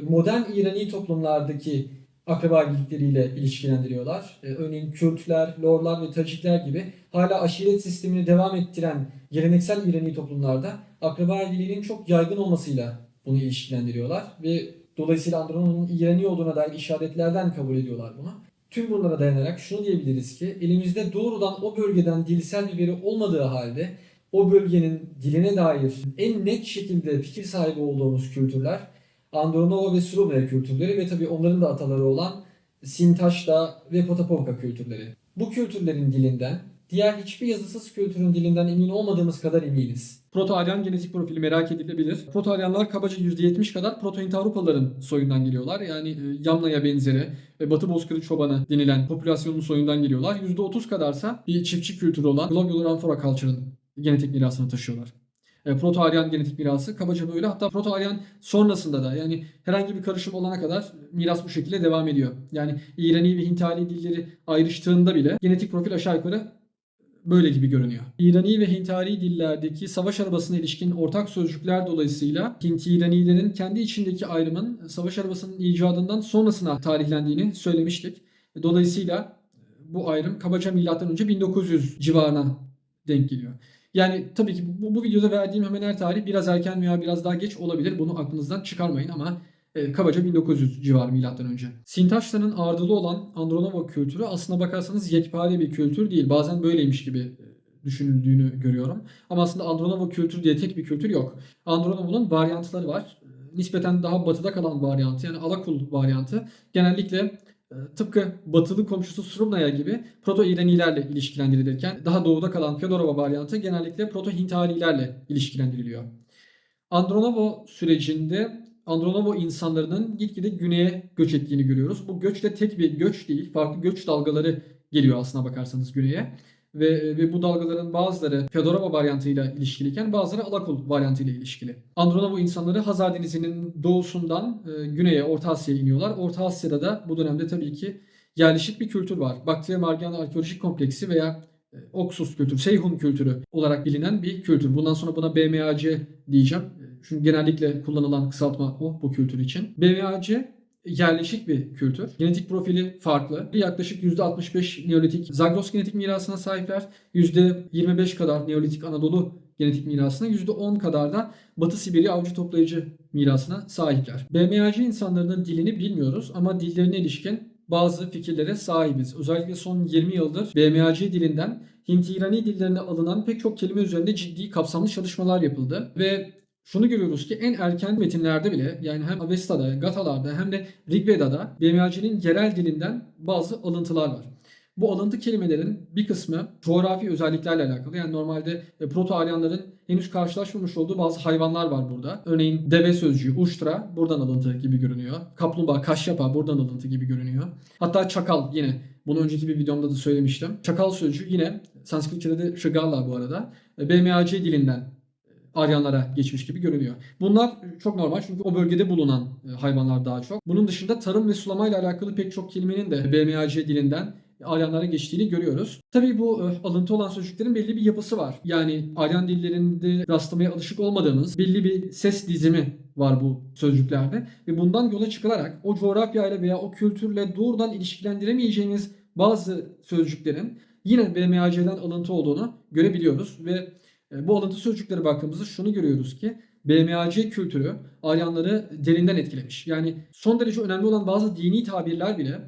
modern İrani toplumlardaki akraba evlilikleriyle ilişkilendiriyorlar. Örneğin Kürtler, Lorlar ve Tacikler gibi hala aşiret sistemini devam ettiren geleneksel İrani toplumlarda akraba evliliğinin çok yaygın olmasıyla bunu ilişkilendiriyorlar ve dolayısıyla Andronova'nın İrani olduğuna dair işaretlerden kabul ediyorlar bunu. Tüm bunlara dayanarak şunu diyebiliriz ki elimizde doğrudan o bölgeden dilsel bir veri olmadığı halde o bölgenin diline dair en net şekilde fikir sahibi olduğumuz kültürler Andronova ve Surumaya kültürleri ve tabii onların da ataları olan Sintaşta ve Potapovka kültürleri. Bu kültürlerin dilinden diğer hiçbir yazısız kültürün dilinden emin olmadığımız kadar eminiz. Proto-Aryan genetik profili merak edilebilir. Proto-Aryanlar kabaca %70 kadar Proto-Hint-Avrupalıların soyundan geliyorlar. Yani Yamnaya benzeri ve Batı Bozkırı çobanı denilen popülasyonun soyundan geliyorlar. %30 kadarsa bir çiftçi kültürü olan Globular Amphora Culture'ın genetik mirasını taşıyorlar. Proto-Aryan genetik mirası kabaca böyle. Hatta Proto-Aryan sonrasında da yani herhangi bir karışım olana kadar miras bu şekilde devam ediyor. Yani İrani ve Hintali dilleri ayrıştığında bile genetik profil aşağı yukarı böyle gibi görünüyor. İrani ve Hintari dillerdeki savaş arabasına ilişkin ortak sözcükler dolayısıyla Hint-İranilerin kendi içindeki ayrımın savaş arabasının icadından sonrasına tarihlendiğini söylemiştik. Dolayısıyla bu ayrım kabaca M.Ö. 1900 civarına denk geliyor. Yani tabii ki bu videoda verdiğim hemen her tarih biraz erken veya biraz daha geç olabilir. Bunu aklınızdan çıkarmayın ama kabaca 1900 civarı milattan önce. Sintaşta'nın ardılı olan Andronova kültürü aslına bakarsanız yekpare bir kültür değil. Bazen böyleymiş gibi düşünüldüğünü görüyorum. Ama aslında Andronova kültürü diye tek bir kültür yok. Andronova'nın varyantları var. Nispeten daha batıda kalan varyantı yani Alakul varyantı genellikle tıpkı batılı komşusu Surumnaya gibi Proto-İranilerle ilişkilendirilirken daha doğuda kalan Fyodorova varyantı genellikle Proto-Hintarilerle ilişkilendiriliyor. Andronovo sürecinde Andronovo insanlarının gitgide güneye göç ettiğini görüyoruz. Bu göç de tek bir göç değil, farklı göç dalgaları geliyor aslına bakarsanız güneye. Ve bu dalgaların bazıları Fyodorova varyantıyla ilişkiliyken bazıları Alakul varyantıyla ilişkili. Andronovo insanları Hazar Denizi'nin doğusundan güneye, Orta Asya'ya iniyorlar. Orta Asya'da da bu dönemde tabii ki yerleşik bir kültür var. Baktriya Margiana Arkeolojik Kompleksi veya Oksus kültürü, Seyhun kültürü olarak bilinen bir kültür. Bundan sonra buna BMAC diyeceğim. Çünkü genellikle kullanılan kısaltma o bu kültür için. BMAC yerleşik bir kültür. Genetik profili farklı. Yaklaşık %65 Neolitik Zagros genetik mirasına sahipler. %25 kadar Neolitik Anadolu genetik mirasına, %10 kadar da Batı Sibirya avcı toplayıcı mirasına sahipler. BMAC insanlarının dilini bilmiyoruz ama dillerine ilişkin bazı fikirlere sahibiz. Özellikle son 20 yıldır BMAC dilinden Hint-İrani dillerine alınan pek çok kelime üzerinde ciddi kapsamlı çalışmalar yapıldı ve şunu görüyoruz ki en erken metinlerde bile yani hem Avesta'da, Gathalarda hem de Rigveda'da BMAC'nin yerel dilinden bazı alıntılar var. Bu alıntı kelimelerin bir kısmı coğrafi özelliklerle alakalı. Yani normalde Proto-Aryanların henüz karşılaşmamış olduğu bazı hayvanlar var burada. Örneğin deve sözcüğü uştra buradan alıntı gibi görünüyor. Kaplumbağa, kaşyapa buradan alıntı gibi görünüyor. Hatta çakal yine bunu önceki bir videomda da söylemiştim. Çakal sözcüğü yine Sanskritçe'de de şıgala bu arada. BMAC dilinden Aryanlara geçmiş gibi görünüyor. Bunlar çok normal çünkü o bölgede bulunan hayvanlar daha çok. Bunun dışında tarım ve sulamayla alakalı pek çok kelimenin de BMAC dilinden Aryanlara geçtiğini görüyoruz. Tabii bu alıntı olan sözcüklerin belli bir yapısı var. Yani Aryan dillerinde rastlamaya alışık olmadığımız belli bir ses dizimi var bu sözcüklerde ve bundan yola çıkılarak o coğrafyayla veya o kültürle doğrudan ilişkilendiremeyeceğimiz bazı sözcüklerin yine BMAC'den alıntı olduğunu görebiliyoruz ve bu alıntı sözcüklere baktığımızda şunu görüyoruz ki BMAC kültürü Aryanları derinden etkilemiş. Yani son derece önemli olan bazı dini tabirler bile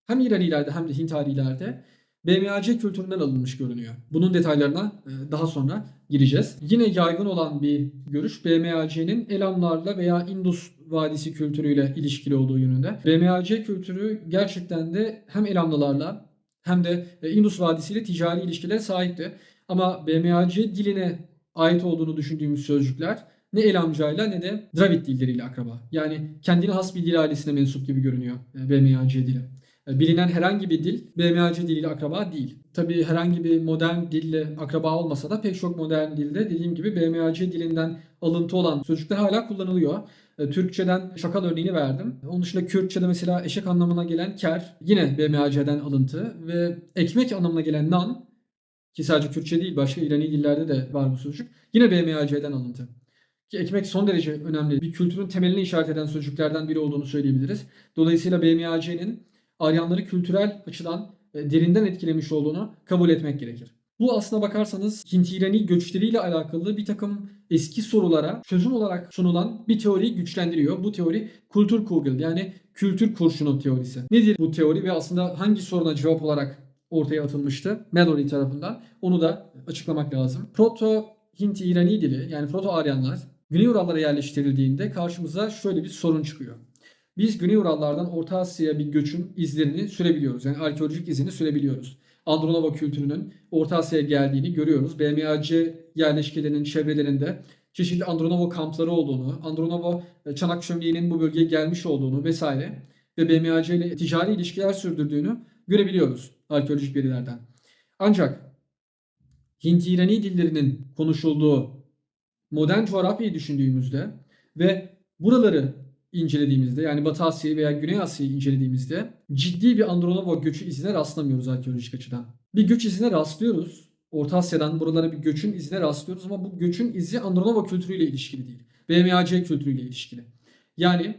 hem İranilerde hem de Hintarilerde BMAC kültüründen alınmış görünüyor. Bunun detaylarına daha sonra gireceğiz. Yine yaygın olan bir görüş BMAC'nin Elamlarla veya Indus Vadisi kültürüyle ilişkili olduğu yönünde. BMAC kültürü gerçekten de hem Elamlılarla hem de Indus Vadisi ile ticari ilişkilere sahipti. Ama BMAC diline ait olduğunu düşündüğümüz sözcükler ne Elamcayla ne de Dravid dilleriyle akraba. Yani kendine has bir dil ailesine mensup gibi görünüyor BMAC dili. bilinen herhangi bir dil BMAC diliyle akraba değil. Tabii herhangi bir modern dille akraba olmasa da pek çok modern dilde dediğim gibi BMAC dilinden alıntı olan sözcükler hala kullanılıyor. Türkçeden şakal örneğini verdim. Onun dışında Kürtçe'de mesela eşek anlamına gelen ker yine BMAC'den alıntı ve ekmek anlamına gelen nan, ki sadece Kürtçe değil başka İrani dillerde de var bu sözcük, yine BMAC'den alıntı. Ki ekmek son derece önemli. Bir kültürün temelini işaret eden sözcüklerden biri olduğunu söyleyebiliriz. Dolayısıyla BMAC'nin Aryanları kültürel açıdan derinden etkilemiş olduğunu kabul etmek gerekir. Bu aslına bakarsanız Hint-İrani göçleriyle alakalı bir takım eski sorulara çözüm olarak sunulan bir teoriyi güçlendiriyor. Bu teori Kulturkugel yani kültür kurşunu teorisi. Nedir bu teori ve aslında hangi soruna cevap olarak ortaya atılmıştı Mallory tarafından? Onu da açıklamak lazım. Proto Hint-İrani dili yani Proto-Aryanlar Güney Urallara yerleştirildiğinde karşımıza şöyle bir sorun çıkıyor. Biz Güney Urallardan Orta Asya'ya bir göçün izlerini sürebiliyoruz. Yani arkeolojik izini sürebiliyoruz. Andronova kültürünün Orta Asya'ya geldiğini görüyoruz. BMAC yerleşkelerinin çevrelerinde çeşitli Andronova kampları olduğunu, Andronova çanak çömleğinin bu bölgeye gelmiş olduğunu vesaire ve BMAC ile ticari ilişkiler sürdürdüğünü görebiliyoruz arkeolojik verilerden. Ancak Hint-İrani dillerinin konuşulduğu modern coğrafyayı düşündüğümüzde ve buraları incelediğimizde yani Batı Asya'yı veya Güney Asya'yı incelediğimizde ciddi bir Andronova göçü izine rastlamıyoruz arkeolojik açıdan. Bir göç izine rastlıyoruz. Orta Asya'dan buralara bir göçün izine rastlıyoruz ama bu göçün izi Andronova kültürüyle ilişkili değil. BMAC kültürüyle ilişkili. Yani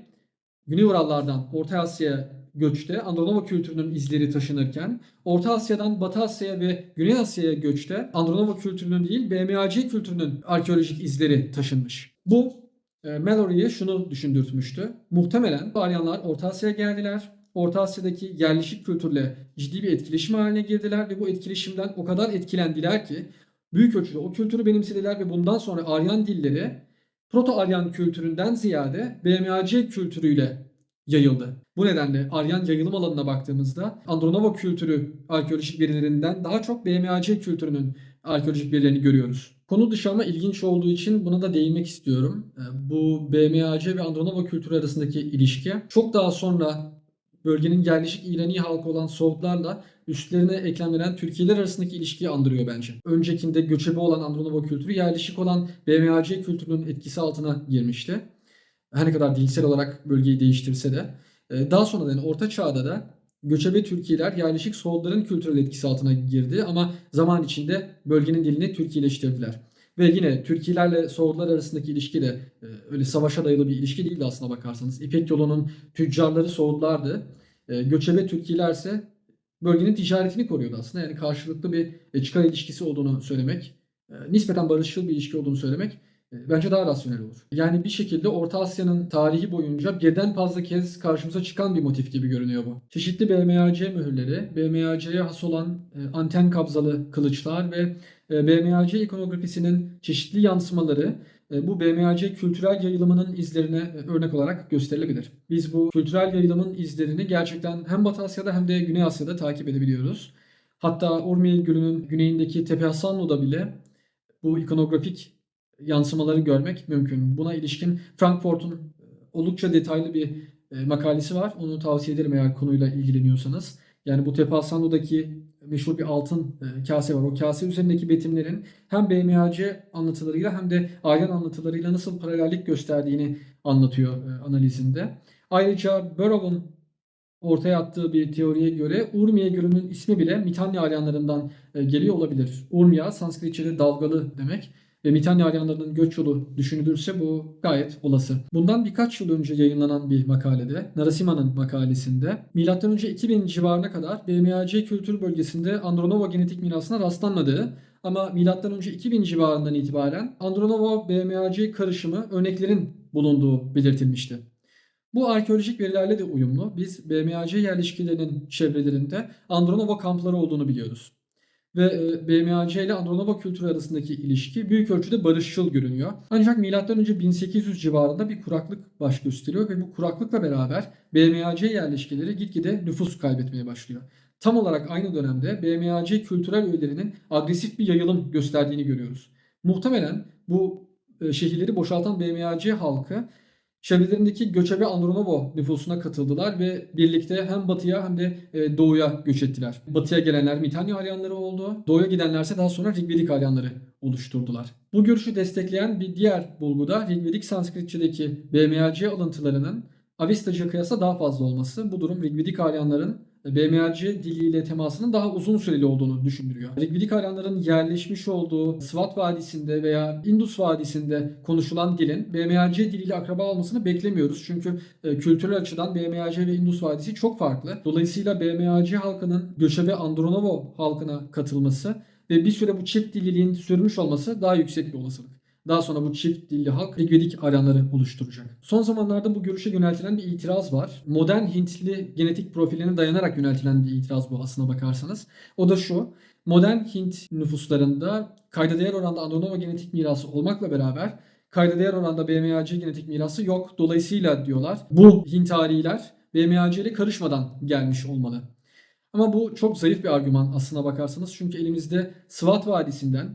Güney Urallardan Orta Asya'ya göçte Andronova kültürünün izleri taşınırken Orta Asya'dan Batı Asya'ya ve Güney Asya'ya göçte Andronova kültürünün değil BMAC kültürünün arkeolojik izleri taşınmış. Bu Mallory'ye şunu düşündürtmüştü. Muhtemelen Aryanlar Orta Asya'ya geldiler. Orta Asya'daki yerleşik kültürle ciddi bir etkileşim haline girdiler ve bu etkileşimden o kadar etkilendiler ki büyük ölçüde o kültürü benimsediler ve bundan sonra Aryan dilleri Proto-Aryan kültüründen ziyade BMAC kültürüyle yayıldı. Bu nedenle Aryan yayılım alanına baktığımızda Andronova kültürü arkeolojik verilerinden daha çok BMAC kültürünün arkeolojik verilerini görüyoruz. Konu dışı ama ilginç olduğu için buna da değinmek istiyorum. Bu BMAC ve Andronova kültürü arasındaki ilişki çok daha sonra bölgenin yerleşik İrani halkı olan Soğutlarla üstlerine eklemlenen Türkiye'ler arasındaki ilişkiyi andırıyor bence. Öncekinde göçebe olan Andronova kültürü yerleşik olan BMAC kültürünün etkisi altına girmişti. Her ne kadar dilsel olarak bölgeyi değiştirse de. Daha sonra yani Orta Çağ'da da göçebe Türkiyeler yerleşik Soğutların kültürel etkisi altına girdi ama zaman içinde bölgenin dilini Türkiye'leştirdiler. Ve yine Türkiyelerle Soğutlar arasındaki ilişki de öyle savaşa dayalı bir ilişki değildi aslına bakarsanız. İpek yolunun tüccarları Soğutlardı. Göçebe Türkiyeler ise bölgenin ticaretini koruyordu aslında. Yani karşılıklı bir çıkar ilişkisi olduğunu söylemek, nispeten barışçıl bir ilişki olduğunu söylemek bence daha rasyonel olur. Yani bir şekilde Orta Asya'nın tarihi boyunca birden fazla kez karşımıza çıkan bir motif gibi görünüyor bu. Çeşitli BMAC mühürleri, BMAC'ye has olan anten kabzalı kılıçlar ve BMAC ikonografisinin çeşitli yansımaları bu BMAC kültürel yayılımının izlerine örnek olarak gösterilebilir. Biz bu kültürel yayılımın izlerini gerçekten hem Batı Asya'da hem de Güney Asya'da takip edebiliyoruz. Hatta Urmiye Gölü'nün güneyindeki Tepe Hasanlu'da bile bu ikonografik yansımaları görmek mümkün. Buna ilişkin Frankfurt'un oldukça detaylı bir makalesi var. Onu tavsiye ederim eğer konuyla ilgileniyorsanız. Yani bu Tepe Hasanlu'daki meşhur bir altın kase var. O kase üzerindeki betimlerin hem BMAC anlatılarıyla hem de Aryan anlatılarıyla nasıl paralellik gösterdiğini anlatıyor analizinde. Ayrıca Burrow'un ortaya attığı bir teoriye göre Urmiye Gölü'nün ismi bile Mitanni Aryanlarından geliyor olabilir. Urmiya Sanskritçe'de dalgalı demek ve Mitanni Aryanlarının göç yolu düşünülürse bu gayet olası. Bundan birkaç yıl önce yayınlanan bir makalede, Narasimha'nın makalesinde M.Ö. 2000 civarına kadar BMAC kültür bölgesinde Andronova genetik mirasına rastlanmadığı ama M.Ö. 2000 civarından itibaren Andronova BMAC karışımı örneklerin bulunduğu belirtilmişti. Bu arkeolojik verilerle de uyumlu. Biz BMAC yerleşkelerinin çevrelerinde Andronova kampları olduğunu biliyoruz. Ve BMAC ile Andronova kültürü arasındaki ilişki büyük ölçüde barışçıl görünüyor. Ancak M.Ö. 1800 civarında bir kuraklık baş gösteriyor ve bu kuraklıkla beraber BMAC yerleşkeleri gitgide nüfus kaybetmeye başlıyor. Tam olarak aynı dönemde BMAC kültürel öğelerinin agresif bir yayılım gösterdiğini görüyoruz. Muhtemelen bu şehirleri boşaltan BMAC halkı Çevrelerindeki göçebe Andronovo nüfusuna katıldılar ve birlikte hem batıya hem de doğuya göç ettiler. Batıya gelenler Mitanni Aryanları oldu. Doğuya gidenlerse daha sonra Rigvedik Aryanları oluşturdular. Bu görüşü destekleyen bir diğer bulgu da Rigvedik Sanskritçedeki BMAC alıntılarının Avestacı'ya kıyasla daha fazla olması. Bu durum Rigvedik Aryanların BMAC diliyle temasının daha uzun süreli olduğunu düşündürüyor. Rigvedik Aryanların yerleşmiş olduğu Svat Vadisi'nde veya Indus Vadisi'nde konuşulan dilin BMAC diliyle akraba olmasını beklemiyoruz. Çünkü kültürel açıdan BMAC ve Indus Vadisi çok farklı. Dolayısıyla BMAC halkının göçebe Andronovo halkına katılması ve bir süre bu çift dilliliğin sürmüş olması daha yüksek bir olasılık. Daha sonra bu çift dilli halk Rigvedik Aryanları oluşturacak. Son zamanlarda bu görüşe yöneltilen bir itiraz var. Modern Hintli genetik profiline dayanarak yöneltilen bir itiraz bu aslına bakarsanız. O da şu. Modern Hint nüfuslarında kayda değer oranda Andronovo genetik mirası olmakla beraber kayda değer oranda BMAC genetik mirası yok. Dolayısıyla diyorlar bu Hintariler BMAC ile karışmadan gelmiş olmalı. Ama bu çok zayıf bir argüman aslına bakarsanız. Çünkü elimizde Svat Vadisi'nden,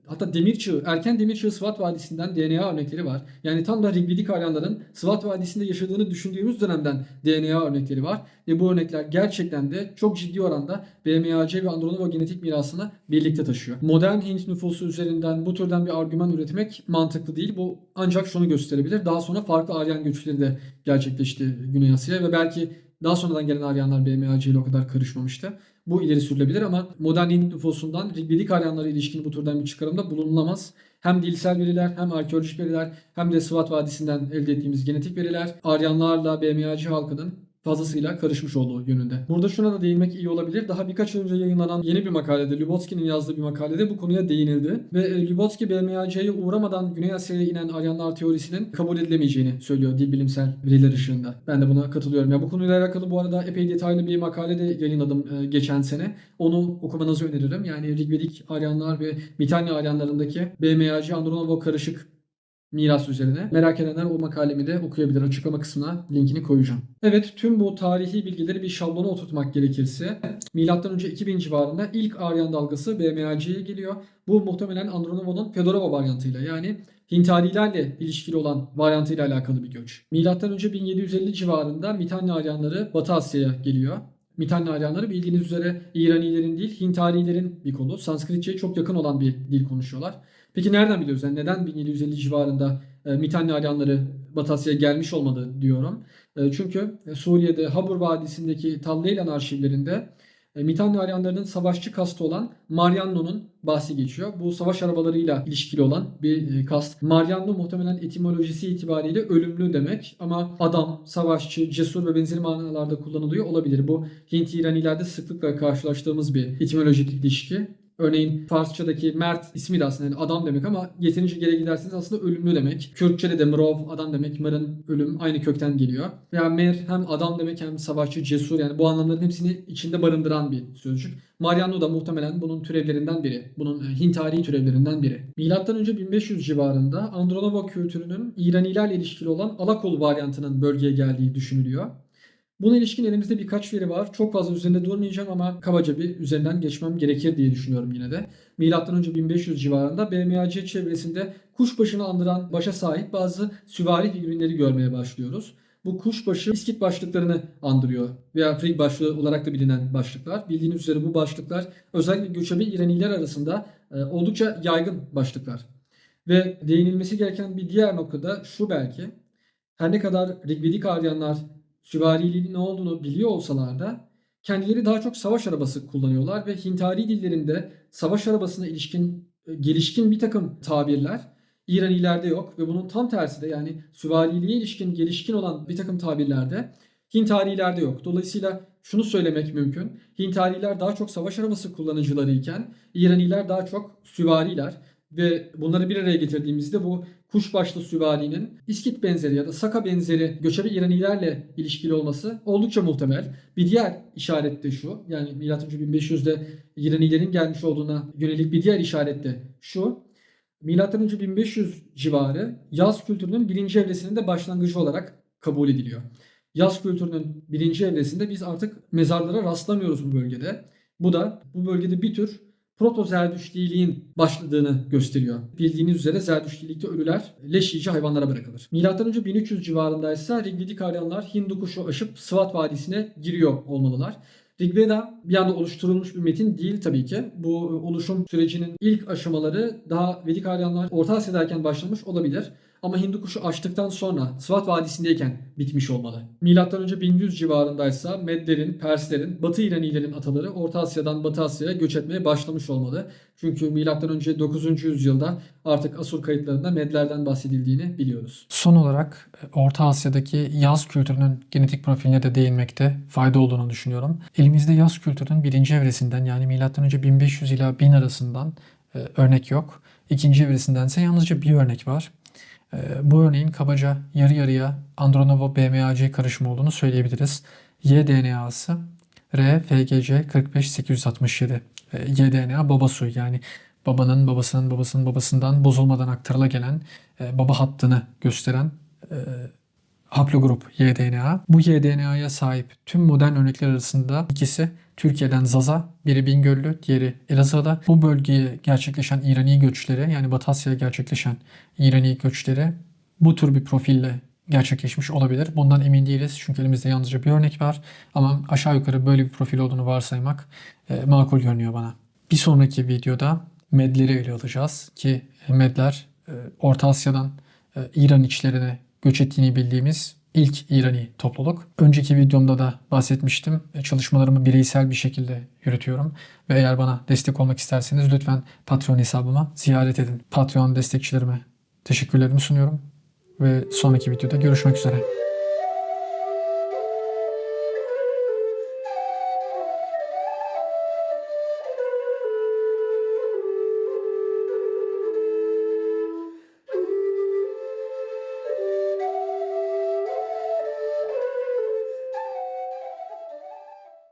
hatta Demir Çağı, erken Demir Çağı Svat Vadisi'nden DNA örnekleri var. Yani tam da Rigvedik Aryanların Svat Vadisi'nde yaşadığını düşündüğümüz dönemden DNA örnekleri var. Ve bu örnekler gerçekten de çok ciddi oranda BMAC ve Andronovo genetik mirasını birlikte taşıyor. Modern Hint nüfusu üzerinden bu türden bir argüman üretmek mantıklı değil. Bu ancak şunu gösterebilir. Daha sonra farklı Aryan göçleri de gerçekleşti Güney Asya'ya ve belki daha sonradan gelen Aryanlar BMAC ile o kadar karışmamıştı. Bu ileri sürülebilir ama modern Hint nüfusundan Rigvedik Aryanlara ilişkin bu türden bir çıkarımda bulunulamaz. Hem dilsel veriler hem arkeolojik veriler hem de Svat Vadisi'nden elde ettiğimiz genetik veriler Aryanlarla BMAC halkının fazlasıyla karışmış olduğu yönünde. Burada şuna da değinmek iyi olabilir. Daha birkaç önce yayınlanan yeni bir makalede, Lyubotsky'nin yazdığı bir makalede bu konuya değinildi. Ve Lyubotsky BMAC'ye uğramadan Güney Asya'ya inen Aryanlar teorisinin kabul edilemeyeceğini söylüyor dil bilimsel veriler ışığında. Ben de buna katılıyorum. Ya bu konuyla alakalı bu arada epey detaylı bir makale de yayınladım geçen sene. Onu okumanızı öneririm. Yani Rigvedik Aryanlar ve Mitanni Aryanlarındaki BMAC Andronovo karışık miras üzerine. Merak edenler o makalemi de okuyabilir. Açıklama kısmına linkini koyacağım. Evet, tüm bu tarihi bilgileri bir şablona oturtmak gerekirse M.Ö. 2000 civarında ilk Aryan dalgası BMAC'ye geliyor. Bu muhtemelen Andronovo'nun Fedorova varyantıyla yani Hintarilerle ilişkili olan varyantıyla alakalı bir göç. M.Ö. 1750 civarında Mitanni Aryanları Batı Asya'ya geliyor. Mitanni Aryanları bildiğiniz üzere İranilerin değil Hintarilerin bir kolu. Sanskritçe'ye çok yakın olan bir dil konuşuyorlar. Peki nereden biliyoruz? Yani neden 1750 civarında Mitanni Aryanları Batı Asya'ya gelmiş olmadı diyorum. Çünkü Suriye'de Habur Vadisi'ndeki Talleylan arşivlerinde Mitanni Aryanlarının savaşçı kastı olan Marianno'nun bahsi geçiyor. Bu savaş arabalarıyla ilişkili olan bir kast. Marianno muhtemelen etimolojisi itibariyle ölümlü demek ama adam, savaşçı, cesur ve benzeri manalarda kullanılıyor olabilir. Bu Hint-İranilerde sıklıkla karşılaştığımız bir etimolojik ilişki. Örneğin Farsçadaki Mert ismi de aslında yani adam demek ama yeterince geri giderseniz aslında ölümlü demek. Kürtçede de Mrov adam demek, Mır'ın ölüm aynı kökten geliyor. Veya Mer hem adam demek hem savaşçı, cesur yani bu anlamların hepsini içinde barındıran bir sözcük. Marianno da muhtemelen bunun türevlerinden biri. Bunun Hintari türevlerinden biri. Milattan önce 1500 civarında Andronovo kültürünün İranilerle ilişkili olan Alakol varyantının bölgeye geldiği düşünülüyor. Buna ilişkin elimizde birkaç veri var. Çok fazla üzerinde durmayacağım ama kabaca bir üzerinden geçmem gerekir diye düşünüyorum yine de. Milattan önce 1500 civarında BMAC çevresinde kuşbaşını andıran başa sahip bazı süvari figürinleri görmeye başlıyoruz. Bu kuşbaşı İskit başlıklarını andırıyor veya Frig başlığı olarak da bilinen başlıklar. Bildiğiniz üzere bu başlıklar özellikle göçebe İraniler arasında oldukça yaygın başlıklar. Ve değinilmesi gereken bir diğer noktada şu belki. Her ne kadar Rigvedik Aryanlar süvariliğin ne olduğunu biliyor olsalar da kendileri daha çok savaş arabası kullanıyorlar ve Hintari dillerinde savaş arabasına ilişkin gelişkin bir takım tabirler İranilerde yok ve bunun tam tersi de yani süvariliğe ilişkin gelişkin olan bir takım tabirlerde Hintarilerde yok. Dolayısıyla şunu söylemek mümkün. Hintariler daha çok savaş arabası kullanıcıları iken İraniler daha çok süvariler ve bunları bir araya getirdiğimizde bu kuşbaşlı süvarinin İskit benzeri ya da Saka benzeri göçebe İranilerle ilişkili olması oldukça muhtemel. Bir diğer işaret de şu. Yani M.Ö. 1500'de İranilerin gelmiş olduğuna yönelik bir diğer işaret de şu. M.Ö. 1500 civarı yaz kültürünün birinci evresinin de başlangıcı olarak kabul ediliyor. Yaz kültürünün birinci evresinde biz artık mezarlara rastlamıyoruz bu bölgede. Bu da bu bölgede bir tür Proto-Zerdüştliliğin başladığını gösteriyor. Bildiğiniz üzere Zerdüştlilikte ölüler leş yiyici hayvanlara bırakılır. Milattan önce 1300 civarındaysa Rigvedik Aryanlar Hindu kuşu aşıp Sıvat Vadisi'ne giriyor olmalılar. Rigveda bir anda oluşturulmuş bir metin değil tabii ki. Bu oluşum sürecinin ilk aşamaları daha Vedik Aryanlar Orta Asya'dayken başlamış olabilir. Ama Hindu kuşu açtıktan sonra Sıvat Vadisi'ndeyken bitmiş olmalı. Milattan önce 1100 civarındaysa Medlerin, Perslerin, Batı İranilerin ataları Orta Asya'dan Batı Asya'ya göç etmeye başlamış olmalı. Çünkü milattan önce 9. yüzyılda artık Asur kayıtlarında Medlerden bahsedildiğini biliyoruz. Son olarak Orta Asya'daki yaz kültürünün genetik profiline de değinmekte fayda olduğunu düşünüyorum. Elimizde yaz kültürünün birinci evresinden yani M.Ö. 1500 ila 1000 arasından örnek yok. İkinci evresindense yalnızca bir örnek var. Bu örneğin kabaca yarı yarıya Andronovo-BMAC karışımı olduğunu söyleyebiliriz. Y DNA'sı RFGC 45867. Y DNA baba soyu yani babanın babasının babasının babasından bozulmadan aktarıla gelen baba hattını gösteren haplogrup Y-DNA. Bu Y-DNA'ya sahip tüm modern örnekler arasında ikisi Türkiye'den Zaza, biri Bingöllü, diğeri Elazığ'da. Bu bölgeye gerçekleşen İrani göçleri yani Batı Asya'ya gerçekleşen İrani göçleri bu tür bir profille gerçekleşmiş olabilir. Bundan emin değiliz çünkü elimizde yalnızca bir örnek var. Ama aşağı yukarı böyle bir profil olduğunu varsaymak makul görünüyor bana. Bir sonraki videoda Medleri ele alacağız ki Medler Orta Asya'dan İran içlerine göç ettiğini bildiğimiz ilk İrani topluluk. Önceki videomda da bahsetmiştim. Çalışmalarımı bireysel bir şekilde yürütüyorum. Ve eğer bana destek olmak isterseniz lütfen Patreon hesabıma ziyaret edin. Patreon destekçilerime teşekkürlerimi sunuyorum. Ve sonraki videoda görüşmek üzere.